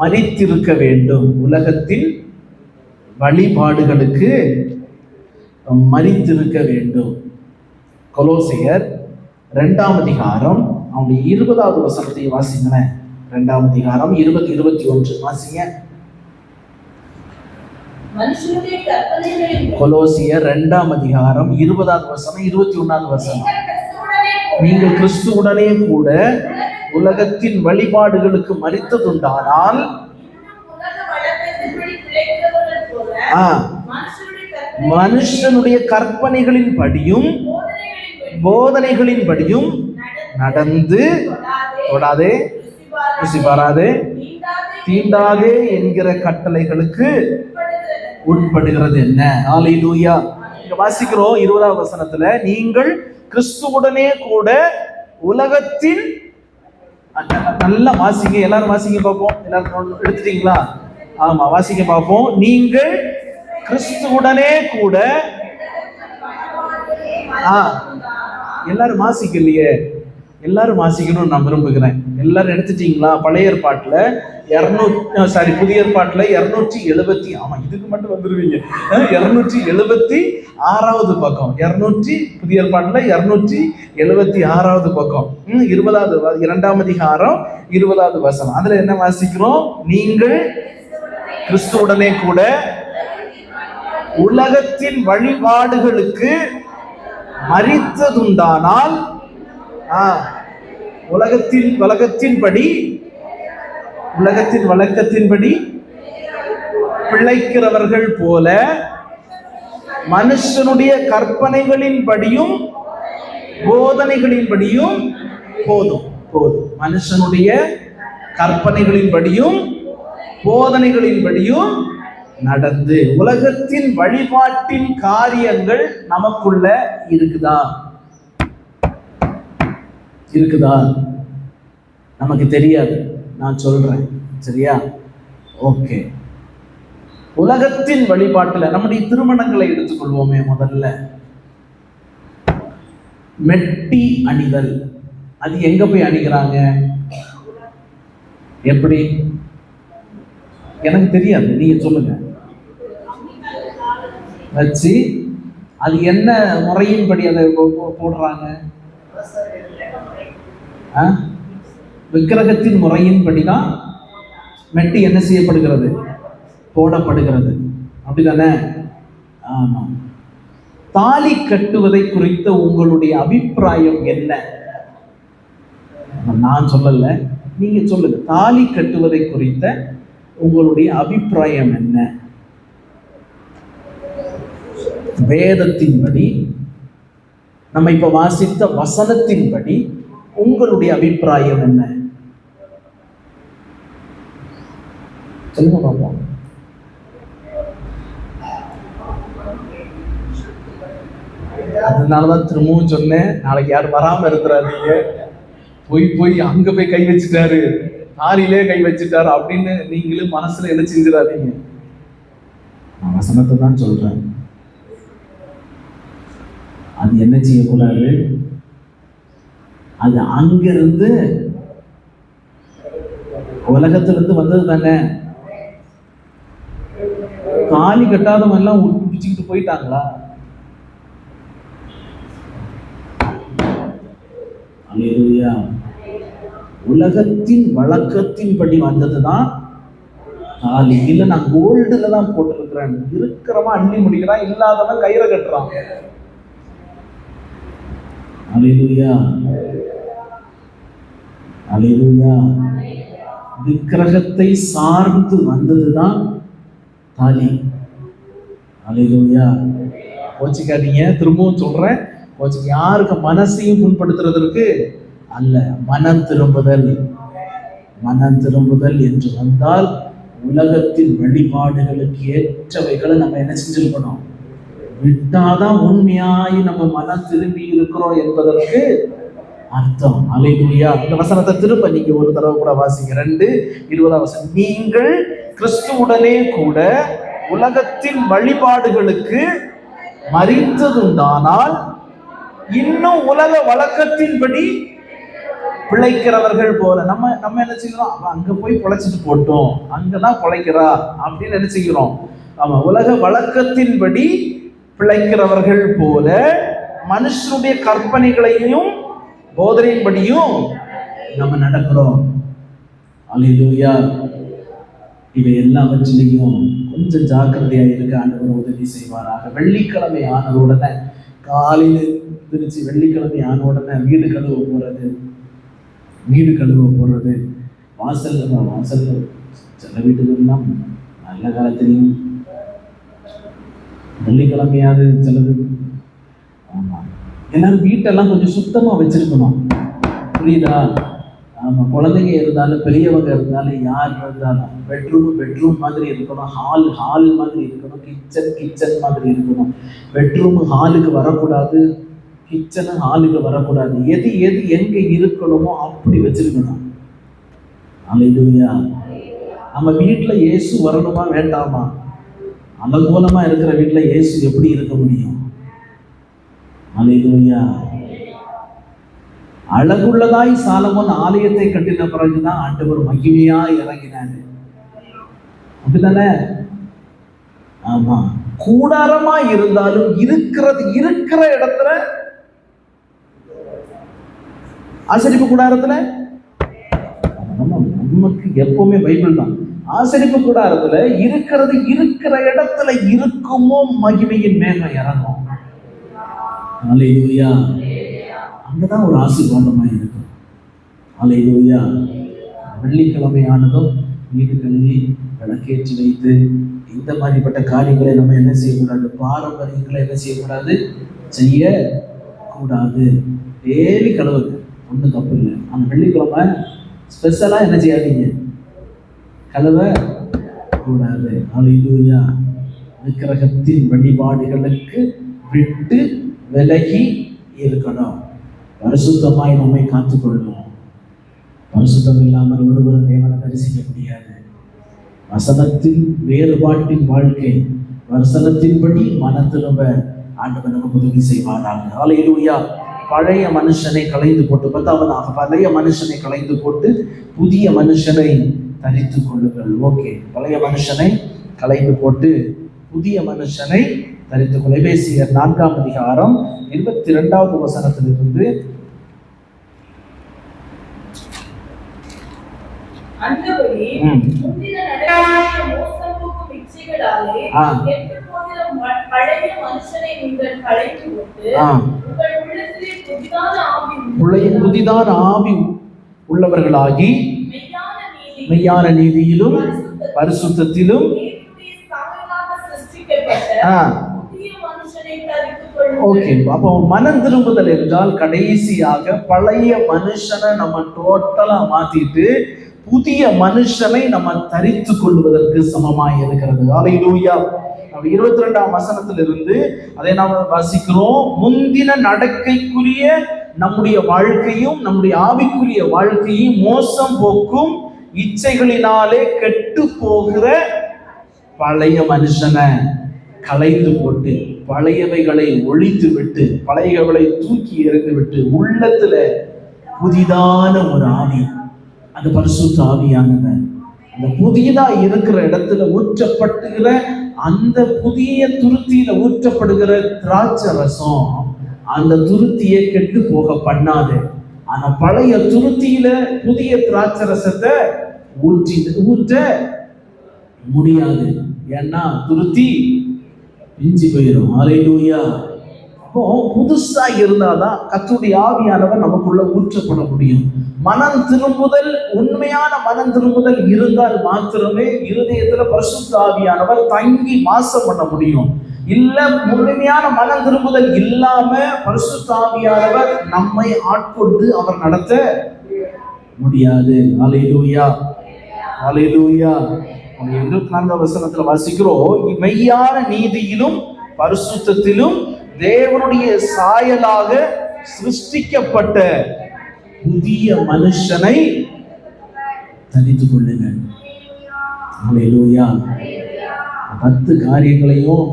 மரித்திருக்க வேண்டும். உலகத்தின் வழிபாடுகளுக்கு மரித்திருக்க வேண்டும். கொலோசியர் 2ஆம் அதிகாரம் அவனுடைய 20வது வசனத்தை வாசிங்களேன். 2ஆம் அதிகாரம் 20, 21 வாசிங்க. கொலோசியர் 2ஆம் அதிகாரம் 20வது வசனம், 21வது வசனம். நீங்கள் கிறிஸ்துவுடனே கூட உலகத்தின் வழிபாடுகளுக்கு மரித்ததுண்டானால் மனுஷனுடைய கற்பனைகளின் படியும் போதனைகளின் படியும் நடந்து, தொடாதே, ருசி பாராதே, தீண்டாதே என்கிற கட்டளைகளுக்கு உட்படுகிறது. என்ன? ஹல்லேலூயா. இங்க வாசிக்கிறோம் 20வது வசனத்துல, நீங்கள் கிறிஸ்துவுடனே கூட உலகத்தின், நல்லா வாசிங்க, எல்லாரும் வாசிங்க பார்ப்போம். எல்லாரும் எடுத்துட்டீங்களா? ஆமா, வாசிக்க பார்ப்போம். நீங்கள் கிறிஸ்துவுடனே கூட, எல்லாரும் வாசிக்கலையே, எல்லாரும் வாசிக்கணும்னு நான் விரும்புகிறேன். எல்லாரும் எடுத்துட்டீங்களா? பழைய ஏற்பாட்டுல புதிய ஏற்பாட்டுல 270, ஆமா இதுக்கு மட்டும் வந்துருவீங்க, 276வது பக்கம். புதிய ஏற்பாட்டுல 276வது பக்கம், 2ஆம் அதிகாரம் 20வது வசனம். அதுல என்ன வாசிக்கிறோம்? நீங்கள் கிறிஸ்துவுடனே கூட உலகத்தின் வழிபாடுகளுக்கு மரித்ததுண்டானால், உலகத்தின் வழக்கத்தின்படி பிழைக்கிறவர்கள் போல மனுஷனுடைய கற்பனைகளின் படியும் போதனைகளின் படியும் போதும். மனுஷனுடைய கற்பனைகளின் படியும் போதனைகளின் படியும் நடந்து, உலகத்தின் வழிபாட்டின் காரியங்கள் நமக்குள்ள இருக்குதா? நமக்கு தெரியாது, நான் சொல்றேன். சரியா? ஓகே. உலகத்தின் வழிபாட்டுல நம்முடைய திருமணங்களை எடுத்துக்கொள்வோமே. முதல்ல மெட்டி அணிதல், அது எங்க போய் அணிகிறாங்க? எப்படி? எனக்கு தெரியாது, நீங்க சொல்லுங்க. வச்சு அது என்ன முறையின்படி அதை போடுறாங்க? விக்கிரகத்தின் முறையின்படிதான் மெட்டி என்ன செய்யப்படுகிறது? போடப்படுகிறது. அப்படிதானே? ஆமா. தாலி கட்டுவதை குறித்த உங்களுடைய அபிப்பிராயம் என்ன? நான் சொல்லல, நீங்க சொல்லுங்க. தாலி கட்டுவதை குறித்த உங்களுடைய அபிப்பிராயம் என்ன? வேதத்தின்படி, நம்ம இப்ப வாசித்த வசனத்தின்படி உங்களுடைய அபிப்பிராயம் என்ன? சொல்லுங்க பாப்போம். அதனாலதான் திரும்பவும் சொன்னேன், நாளைக்கு யாரும் வராம இருக்கிறாதீங்க. போய் அங்க போய் கை வச்சுட்டாரு, தாலிலே கை வச்சுட்டாரு அப்படின்னு நீங்களும் மனசுல என்ன செஞ்சிடாதீங்க. நான் வசனத்தை தான் சொல்றேன். அது என்ன செய்யக்கூடாது? அது அங்கிருந்து உலகத்திலிருந்து வந்தது தானே. தாலி கட்டாதவங்க எல்லாம் பிச்சுக்கிட்டு போயிட்டாங்களா? அல்லேலூயா. உலகத்தின் வழக்கத்தின்படி வந்ததுதான் தாலி. இல்ல நான் கோல்டுல தான் போட்டிருக்கிறேன், இருக்கிறவன் அள்ளி முடிக்கிறான், இல்லாதவன் கயிறை கட்டுறான். அல்லேலூயா, அல்லேலூயா. விக்கிரகத்தை சார்ந்து வந்ததுதான் தாலி. அல்லேலூயா. கோச்சிக்காதீங்க, திரும்பவும் சொல்றேன். யாருக்கு மனசையும் புண்படுத்துறதற்கு அல்ல. மனம் திரும்புதல் என்று வந்தால் உலகத்தின் வழிபாடுகளுக்கு ஏற்றவைகளை நம்ம என்ன செஞ்சிருக்கணும்? விட்டாதான் உண்மையாய் நம்ம மனம் திரும்பி இருக்கிறோம் என்பதற்கு அர்த்தம். அல்லேலூயா. இந்த வசனத்தை திரும்ப நீங்க ஒரு தடவை கூட வாசிங்க. 2:20 வசனம். நீங்கள் கிறிஸ்துவுடனே கூட உலகத்தின் வழிபாடுகளுக்கு மரித்ததுண்டானால் இன்னும் உலக வழக்கத்தின்படி பிழைக்கிறவர்கள் போல. நம்ம என்ன செய்கிறோம்? அங்க போய் பிழைச்சிட்டு போட்டோம், அங்கதான் பிழைக்கிறா அப்படின்னு என்ன செய்கிறோம்? ஆமா, உலக வழக்கத்தின்படி பிழைக்கிறவர்கள் போல மனுஷனுடைய கற்பனைகளையும் போதனையின்படியும் நம்ம நடக்கிறோம். அல்லேலூயா. இவை எல்லாவற்றிலையும் கொஞ்சம் ஜாக்கிரதையா இருக்க ஆண்டவர் உதவி செய்வாராக. வெள்ளிக்கிழமை ஆன உடனே காலையில் திருச்சி, வெள்ளிக்கிழமை ஆன உடனே வீடு கழுவ போறது, வாசல் சில வீட்டுகள்லாம் நல்ல காலத்திலையும் வெள்ளிக்கிழமையாவது சிலது. ஆமா, எல்லாரும் வீட்டெல்லாம் கொஞ்சம் சுத்தமா வச்சிருக்கணும், புரியுதா? ஆமா, குழந்தைங்க இருந்தாலும் பெரியவங்க இருந்தாலும் யார் இருந்தாலும் பெட்ரூம் மாதிரி இருக்கணும், ஹால் மாதிரி இருக்கணும், கிச்சன் மாதிரி இருக்கணும். பெட்ரூம் ஹாலுக்கு வரக்கூடாது, கிச்சனு ஹாலுக்கு வரக்கூடாது. எது எங்க இருக்கணுமோ அப்படி வச்சிருக்கணும். அல்லேலூயா. நம்ம வீட்டுல இயேசு வரணுமா வேண்டாமா? அலங்கோலமா இருக்கிற வீட்டுல இயேசு எப்படி இருக்க முடியும்? அல்லேலூயா. அழகுள்ளதாய் சாலமோன் ஆலயத்தை கட்டின பிறகுதான் ஆண்டவர் மகிமையா இறங்கினாரு, அப்படித்தானே? ஆமா, கூடாரமா இருந்தாலும் இருக்கிற இடத்துல, ஆசரிப்பு கூடாரத்துல நமக்கு எப்பவுமே பைபிள் தான். ஆசரிப்பு கூடாரத்துல இருக்கிற இடத்துல இருக்குமோ மகிமையின் மேகம் இறங்கும். அல்லேலூயா. அங்கதான் ஒரு ஆசீர்வாதமா இருக்கும். அல்லேலூயா. வெள்ளிக்கிழமை ஆனதும் வீடு கழுவி விளக்கேற்றி வைத்து இந்த மாதிரிப்பட்ட காரியங்களை நம்ம என்ன செய்யக்கூடாது? பாரம்பரியங்களை என்ன செய்யக்கூடாது? செய்யக்கூடாது. டெய்லி கழுவுது, ஒன்றும் தப்பு இல்லை. அந்த வெள்ளிக்கிழமை ஸ்பெஷலா என்ன செய்யாதீங்க? கழுவ கூடாது. அல்லேலூயா. விக்கிரகத்தின் வழிபாடுகளுக்கு விட்டு விலகி இருக்கணும். பரிசுத்தமாய் நம்மை காத்துக்கொள்ளும். பரிசுத்தம் இல்லாமல் ஒருவரும் தேவனை தரிசிக்க முடியாது. வசனத்தின் வேறுபாட்டின் வாழ்க்கை, வசனத்தின்படி மனத்திரும்ப ஆண்டவர் நமக்கு உதவி செய்வாராக. அல்லேலூயா. பழைய மனுஷனை களைந்து போட்டு, 10ஆவதாக பழைய மனுஷனை களைந்து போட்டு புதிய மனுஷனை தரித்து கொள்ளுங்கள். ஓகே, பழைய மனுஷனை களைந்து போட்டு புதிய மனுஷனை தரித்து கொள்ள. எபேசியர் 4ஆம் அதிகாரம் 22வது வசனத்திலிருந்து புதிதான ஆவி உள்ளவர்களாகி மெய்யான நீதியிலும் பரிசுத்தத்திலும். ஓகே, அப்போ மனம் திரும்புதல் என்றால் கடைசியாக பழைய மனுஷனை நம்ம டோட்டலா மாத்திட்டு புதிய மனுஷனை நம்ம தரித்து கொள்வதற்கு சமமாய் இருக்கிறது. அல்லேலூயா. 22ஆம் வசனத்திலிருந்து அதை நாம் வாசிக்கிறோம். முந்தின நடக்கைக்குரிய நம்முடைய வாழ்க்கையும் நம்முடைய ஆவிக்குரிய வாழ்க்கையும் மோசம் போக்கும் இச்சைகளினாலே கெட்டு போகிற பழைய மனுஷனை களைந்து போட்டு, பழையவைகளை ஒழித்து விட்டு, பழையவைகளை தூக்கி எறிந்து விட்டு, உள்ளத்துல புதிதான ஒரு ஆவி, அந்த பரிசுத்த ஆவியானவர் அந்த புதியதா இருக்கிற இடத்துல ஊற்றப்படுகிற அந்த புதிய துருத்தியில ஊற்றப்படுகிற திராட்சை ரசம் அந்த துருத்தியை கெட்டு போக பண்ணாது. ஆனா பழைய துருத்தியில புதிய திராட்சை ரசத்தை ஊற்ற முடியாது. ஏன்னா துருத்தி பிஞ்சு போயிடும். அல்லேலூயா. அப்போ புதுசா இருந்தாதான் கர்த்தருடைய ஆவியானவர் நமக்குள்ள ஊற்றப்பட முடியும். மனம் திரும்புதல், உண்மையான மனம் திரும்புதல் இருந்தால் மாத்திரமே இருதயத்துல பரிசுத்த ஆவியானவர் தங்கி வாசம் பண்ண முடியும். இல்ல, முழுமையான மனம் திரும்புதல் இல்லாம பரிசுத்த ஆவியானவர் நம்மை ஆட்கொண்டு அவர் நடத்த முடியாது. அல்லேலூயா. அல்லேலூயா. 24ஆம் வசனத்துல வாசிக்கிறோம், மெய்யான நீதியிலும் பரிசுத்தத்திலும் தேவனுடைய சாயலாக சிருஷ்டிக்கப்பட்ட புதிய மனுஷனை தரித்துக் கொள்ளுங்கள். அல்லேலூயா. 10 காரியங்களையும்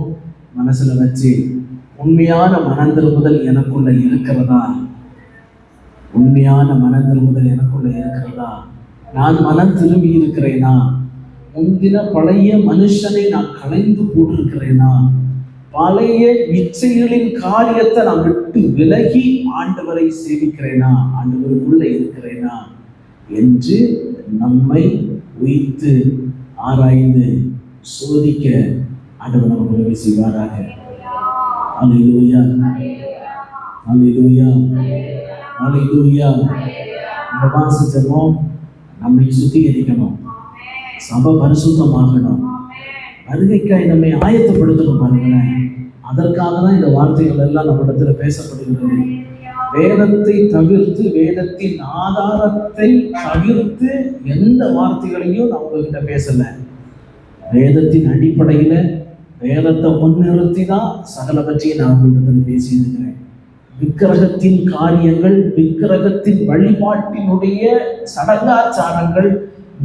மனசுல வச்சு உண்மையான மனம் திரும்புதல் எனக்குள்ள இருக்கிறதா? உண்மையான மனம் திரும்புதல் எனக்குள்ள இருக்கிறதா? நான் மனம் திரும்பி இருக்கிறேனா? முந்தின பழைய மனுஷனை நான் களைந்து போட்டிருக்கிறேனா? பழைய இச்சைகளின் காரியத்தை நான் விட்டு விலகி ஆண்டவரை சேவிக்கிறேனா? ஆண்டவருக்குள்ள இருக்கிறேனா என்று நம்மை உயிர்த்து ஆராய்ந்து சோதிக்க ஆண்டவர் நமக்கு உதவி செய்வாராக. அல்லேலூயா, அல்லேலூயா, அல்லேலூயா. இந்த வாசிச்சோம், நம்மை சுத்திகரிக்கணும், சபை பரிசுத்தமாகணும், வருகைக்காய் நம்மை ஆயத்தப்படுத்தணும். பாருங்களேன், அதற்காக தான் இந்த வார்த்தைகள் எல்லாம் நம்ம இடத்துல பேசப்படுகிறது. வேதத்தை தவிர்த்து, வேதத்தின் ஆதாரத்தை தவிர்த்து எந்த வார்த்தைகளையும் நான் உங்ககிட்ட பேசல. வேதத்தின் அடிப்படையில வேதத்தை முன்னிறுத்தி தான் சகலவற்றையும் நான் உங்ககிட்ட பேசியிருக்கிறேன். விக்கிரகத்தின் காரியங்கள், விக்கிரகத்தின் வழிபாட்டினுடைய சடங்காச்சாரங்கள்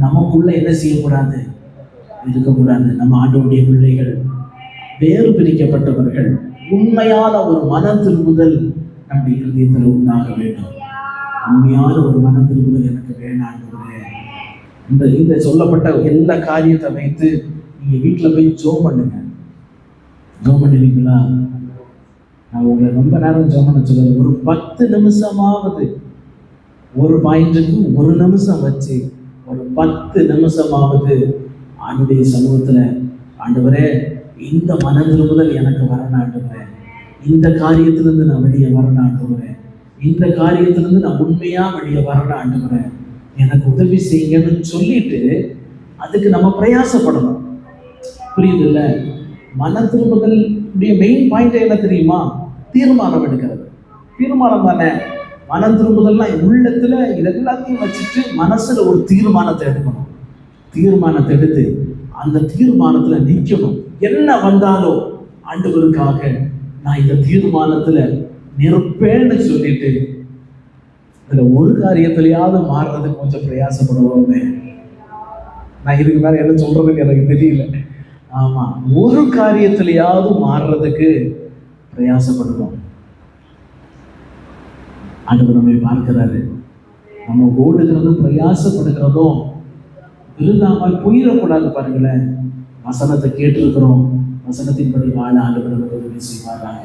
நமக்குள்ள என்ன செய்யக்கூடாது, இருக்கக்கூடாது. நம்ம ஆண்டவருடைய பிள்ளைகள், வேறு பிரிக்கப்பட்டவர்கள். உண்மையான ஒரு மன திரும்புதல் நம்முடைய இருதயத்தில் உண்டாக வேண்டும். உண்மையான ஒரு மன திரும்புதல் எனக்கு வேணாம். இந்த சொல்லப்பட்ட எல்லா காரியத்தை வைத்து நீங்க வீட்டில் போய் ஜோம் பண்ணுங்க. ஜோம் பண்ணுவீங்களா? நான் உங்களை ரொம்ப நேரம் ஜோம் பண்ண சொல்லுவேன். ஒரு 10 நிமிஷமாவது, ஒரு பாயிண்ட்டுக்கு 1 நிமிஷம் வச்சு ஒரு 10 நிமிஷமாவது ஆண்டுடைய சமூகத்துல, ஆண்டவரே இந்த மன திரும்புதல் எனக்கு வரணும் ஆண்டவரே, இந்த காரியத்திலிருந்து நான் வெளியே வரணும் ஆண்டவரே, இந்த காரியத்திலிருந்து நான் உண்மையா வெளியே வரணும் ஆண்டவரே, எனக்கு உதவி செய்யுங்கன்னு சொல்லிட்டு அதுக்கு நம்ம பிரயாசப்படணும். புரியுது இல்ல? மன திரும்புதல் மெயின் பாயிண்ட் என்ன தெரியுமா? தீர்மானம் எடுக்கிறது. தீர்மானம் தானே மனம் திரும்புதல்லாம். உள்ளத்துல இதெல்லாத்தையும் வச்சுட்டு மனசுல ஒரு தீர்மானத்தை எடுக்கணும். தீர்மானத்தை எடுத்து அந்த தீர்மானத்துல நிற்கணும். என்ன வந்தாலும் ஆண்டவருக்காக நான் இந்த தீர்மானத்துல நிற்பேன்னு சொல்லிட்டு அதுல ஒரு காரியத்திலேயாவது மாறுறதுக்கு கொஞ்சம் பிரயாசப்படுவோமே. நான் இதுக்கு மேல என்ன சொல்றதுக்கு எனக்கு தெரியல. ஆமா, ஒரு காரியத்திலேயாவது மாறுறதுக்கு பிரயாசப்படுவோம். ஆண்டவர் நம்மை பார்க்கிறாரு. நம்ம ஓடுகிறதும் பிரயாசப்படுகிறதும் விருதாமல் போயிடக்கூடாது. பாருங்களேன், வசனத்தை கேட்டிருக்கிறோம், வசனத்தின்படி வாழ ஆண்டவர் நமக்கு உதவி செய்வாராக.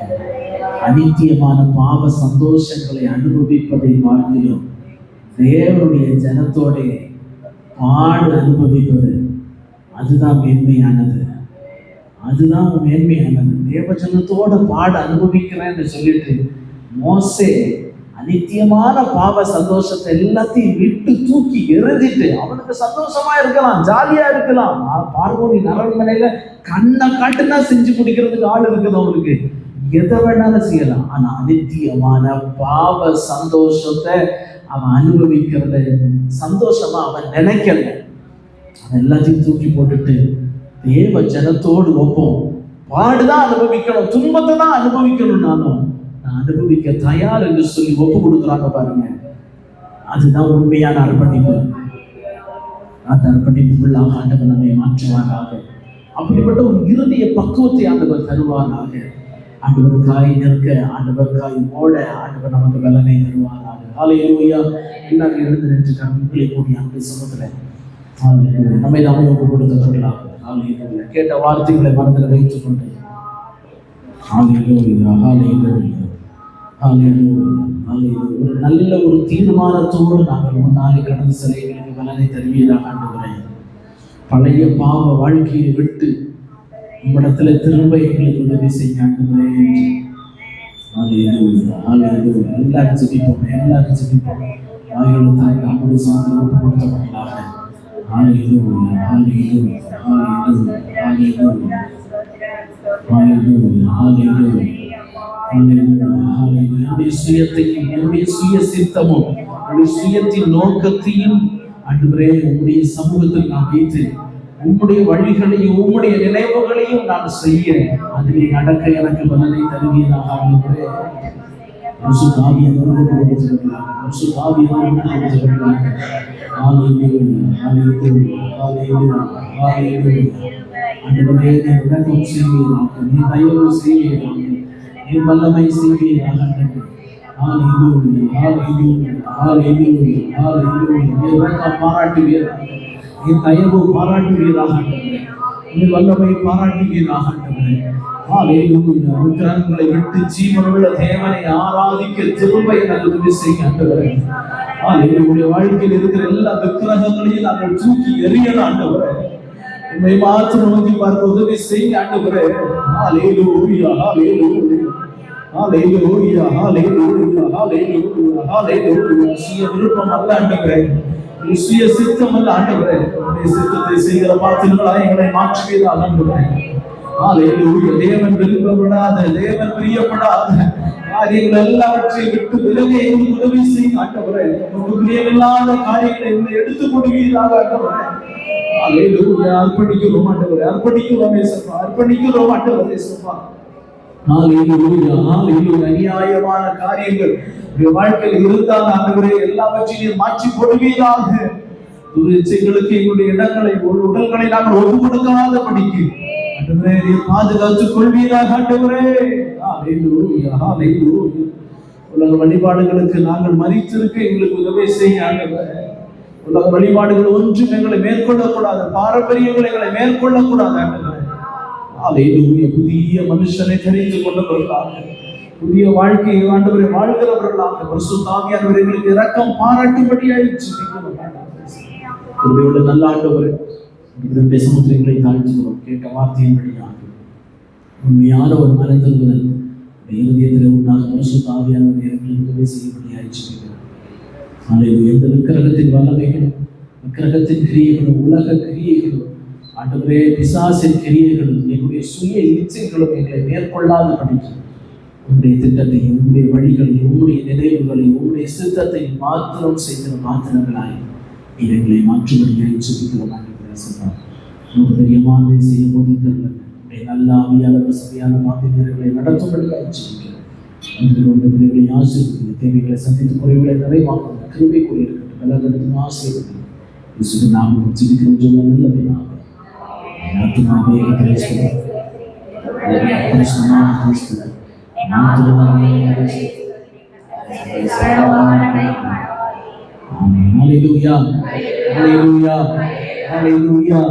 அநித்தியமான பாவ சந்தோஷங்களை அனுபவிப்பதை பார்க்கிறோம். தேவனுடைய ஜனத்தோட பாடு அனுபவிப்பது அதுதான் மேன்மையானது. அதுதான் மேன்மையானது. தேவ ஜனத்தோட பாடு அனுபவிக்கிறேன்னு சொல்லிட்டு மோசே அநித்தியமான பாவ சந்தோஷத்தை எல்லாத்தையும் விட்டு தூக்கி எறிஞ்சிட்டு அவனுக்கு சந்தோஷமா இருக்கலாம், ஜாலியா இருக்கலாம். பார்வோனின் அரண்மனையில கண்ணை காட்டுனா செஞ்சு பிடிக்கிறதுக்கு ஆள் இருக்குது அவனுக்கு, எதை வேணாலும் செய்யலாம். ஆனா அநித்தியமான பாவ சந்தோஷத்தை அவன் அனுபவிக்கிறத சந்தோஷமா அவன் நினைக்கல. அவன் எல்லாத்தையும் தூக்கி போட்டுட்டு தேவ ஜனத்தோடு ஒப்போம். பாடுதான் அனுபவிக்கணும், துன்பத்தை தான் அனுபவிக்கணும், நான் அனுபவிக்க தயார் என்று சொல்லி ஒப்பு கொடுக்குறாங்க. பாருங்க, அதுதான் உண்மையான அர்ப்பணிப்பு. அந்த அர்ப்பணிப்புக்குள்ளாக ஆண்டவர் நம்மை மாற்றுவாராக. அப்படிப்பட்ட ஒரு இறுதிய பக்குவத்தை ஆண்டவர் தருவாராக. ஆண்டவருக்காய் நிற்க, ஆண்டவருக்காய் ஓட ஆண்டவர் நமக்கு பலனை தருவாராக. ஹல்லேலூயா. எல்லாரும் எழுந்து நின்று கண்களை கூடி அந்த சமூகத்துல நம்மை நாமே ஒப்பு கொடுத்தவர்களாக. ஹல்லேலூயா. கேட்ட வார்த்தைகளை மனதில் வைத்துக் கொண்டு ஹல்லேலூயா, ஹல்லேலூயா, ஹல்லேலூயா, ஹல்லேலூயா. ஒரு நல்ல ஒரு தீர்மானத்தோடு நாங்கள் முன்னாலே கடந்து செல்ல எங்களுக்கு பலனை தருவீராக ஆண்டவரே. பழைய பாவ வாழ்க்கையை விட்டு உம்மிடத்துல திரும்ப எங்களுக்கு உதவி செய்ய ஆண்டவரே. ஹல்லேலூயா, ஹல்லேலூயா. எல்லாரும் ஜெபிப்போம், எல்லாரும் ஜெபிப்போம். வாய்களும் தாய் நம்முடைய சாந்தம் ஒப்பு கொடுத்தவர்களாக. ஹல்லேலூயா, ஹல்லேலூயா, ஹல்லேலூயா, ஹல்லேலூயா, ஹல்லேலூயா, ஹல்லேலூயா, ஹல்லேலூயா. என்னுடைய சுயத்தையும் என்னுடைய சுய சித்தமும் என்னுடைய சுயத்தின் நோக்கத்தையும் ஆண்டவரே உம்முடைய சமூகத்தில் நான் வைத்து உம்முடைய வழிகளையும் உம்முடைய நினைவுகளையும் நான் செய்ய அதிலே நடக்க எனக்கு பலனை தருவீராக ஆண்டவரே. பரிசுத்த ஆவியானவரோடு ஜெபிக்கலாம். பரிசுத்த ஆவியானவரோடு ஜெபிக்கலாம். ஹalleluya ஹalleluya ஹalleluya ஹalleluya. ஆண்டவரே நீர் இரக்கம் செய்வீராக, நீர் தயவு செய்வீராக, நீர் வல்லமை செய்வீராக. ஹalleluya ஹalleluya ஹalleluya ஹalleluya. நீர் இரக்கம் பாராட்டுவீராக, நீர் தயவு பாராட்டுவீராக, நீர் வல்லமை பாராட்டுவீராக. ஹalleluya. விக்கிரகங்களை விட்டு ஜீவனுள்ள தேவனை ஆராதிக்க திரும்ப எனக்கு உதவி செய்ய ஆண்டவரே. ஹalleluya. வாழ்க்கையில் இருக்கிற எல்லா விக்கிரகங்களையும் நாங்கள் தூக்கி எறியலாம் ஆண்டவரே. உம்மை மாத்திரம் நோக்கி பார்க்க உதவி செய்ய ஆண்டவரே. ஹalleluya ஹalleluya ஹalleluya ஹalleluya ஹalleluya ஹalleluya. சுய விருப்பம் அல்ல ஆண்டவரே, சுய சித்தம் அல்ல ஆண்டவரே. உம்முடைய சித்தத்தை செய்கிற பாத்திரங்களாய் எங்களை மாற்றுவீராக ஆண்டவரே. ஹalleluya. தேவன் விரும்பப்படாத, தேவன் பிரியப்படாத காரியங்கள் எல்லாவற்றையும் விட்டு விலகி எங்களுக்கு உதவி செய்ய ஆண்டவரே. உங்களுக்கு பிரியமில்லாத காரியங்களை எடுத்துக் கொடுவீராக ஆண்டவரே. ஹalleluya. அர்ப்பணிக்கிறோம் ஆண்டவரே, அர்ப்பணிக்கிறோம் இயேசுவா, அர்ப்பணிக்கிறோம் ஆண்டவரே இயேசுவா. ஹalleluya ஹalleluya. அநியாயமான காரியங்கள் வாழ்க்கையில் இருந்தால் ஆண்டவரே எல்லாவற்றையும் மாற்றி போடுவீராக. துரிச்சைகளுக்கு எங்களுடைய இடங்களை, உடல்களை நாங்கள் ஒப்பு கொடுக்காதபடிக்கு ஆண்டவரே நீர் பாதுகாத்துக் கொள்வீராக ஆண்டவரே. ஹalleluya ஹalleluya. உலக வழிபாடுகளுக்கு நாங்கள் மரித்திருக்க எங்களுக்கு உதவி செய்ய ஆண்டவரே. உலக வழிபாடுகள் ஒன்றும் எங்களை மேற்கொள்ளக்கூடாது, பாரம்பரியங்களை எங்களை மேற்கொள்ளக்கூடாது ஆண்டவரே. ஹalleluya. புதிய மனுஷனை தெரிந்து கொண்டவர்களாக, புதிய வாழ்க்கையை ஆண்டவரை வாழ்கிறவர்களாக பரிசுத்த ஆவியானவர் எங்களுக்கு இரக்கம் பாராட்டும்படியாய் ஜெபிக்கிறோம். கிருபையுள்ள நல்ல ஆண்டவரே, இந்த சமுத்திரங்களை தாழ்த்துகிறோம். கேட்ட வார்த்தையின்படியாக உண்மையான ஒரு மனதில் இருதயத்தில் உண்டாக பரிசுத்த ஆவியானவர் எங்களுக்கு உதவி செய்யும்படியாய் ஜெபிக்கிறோம். ஹalleluya. எந்த விக்கிரகத்தின் வல்லமைகளும், விக்கிரகத்தின் கிரியைகளும், உலக கிரியைகளும் ஆண்டவரே, பிசாசின் கிரியைகளும், எங்களுடைய சுய இச்சைகளும் எங்களை மேற்கொள்ளாத படிக்க உங்களுடைய திட்டத்தையும், உங்களுடைய வழிகளையும், உங்களுடைய நினைவுகளையும், உங்களுடைய சித்தத்தையும் மாத்திரம் செய்கிற மாத்திரங்களாய் எங்களை மாற்றும்படியாய் ஜெபிக்கிறோம். பெரியமான செய்ய போதித்தர்கள் நல்ல ஆவியான வசதியான மாத்திரங்களை நடத்தும்படியாய் ஜெபிக்கிறோம். பிள்ளைகளை ஆசீர்வதிங்க, தேவைகளை சந்தித்து குறைகளை நிறைவாக்குங்க, கிருபை கூறியிருக்கட்டும், பலகடத்தின் ஆசீர்வதிங்க. இயேசுவின் நாமத்தில் ஜெபிக்கிறோம் சொல்ல நல்ல பிதாவே. ஆத்துமாவே கிறிஸ்துவே, பரிசுத்தமான கிறிஸ்துவே, ஹalleluya ஹalleluya ஹalleluya.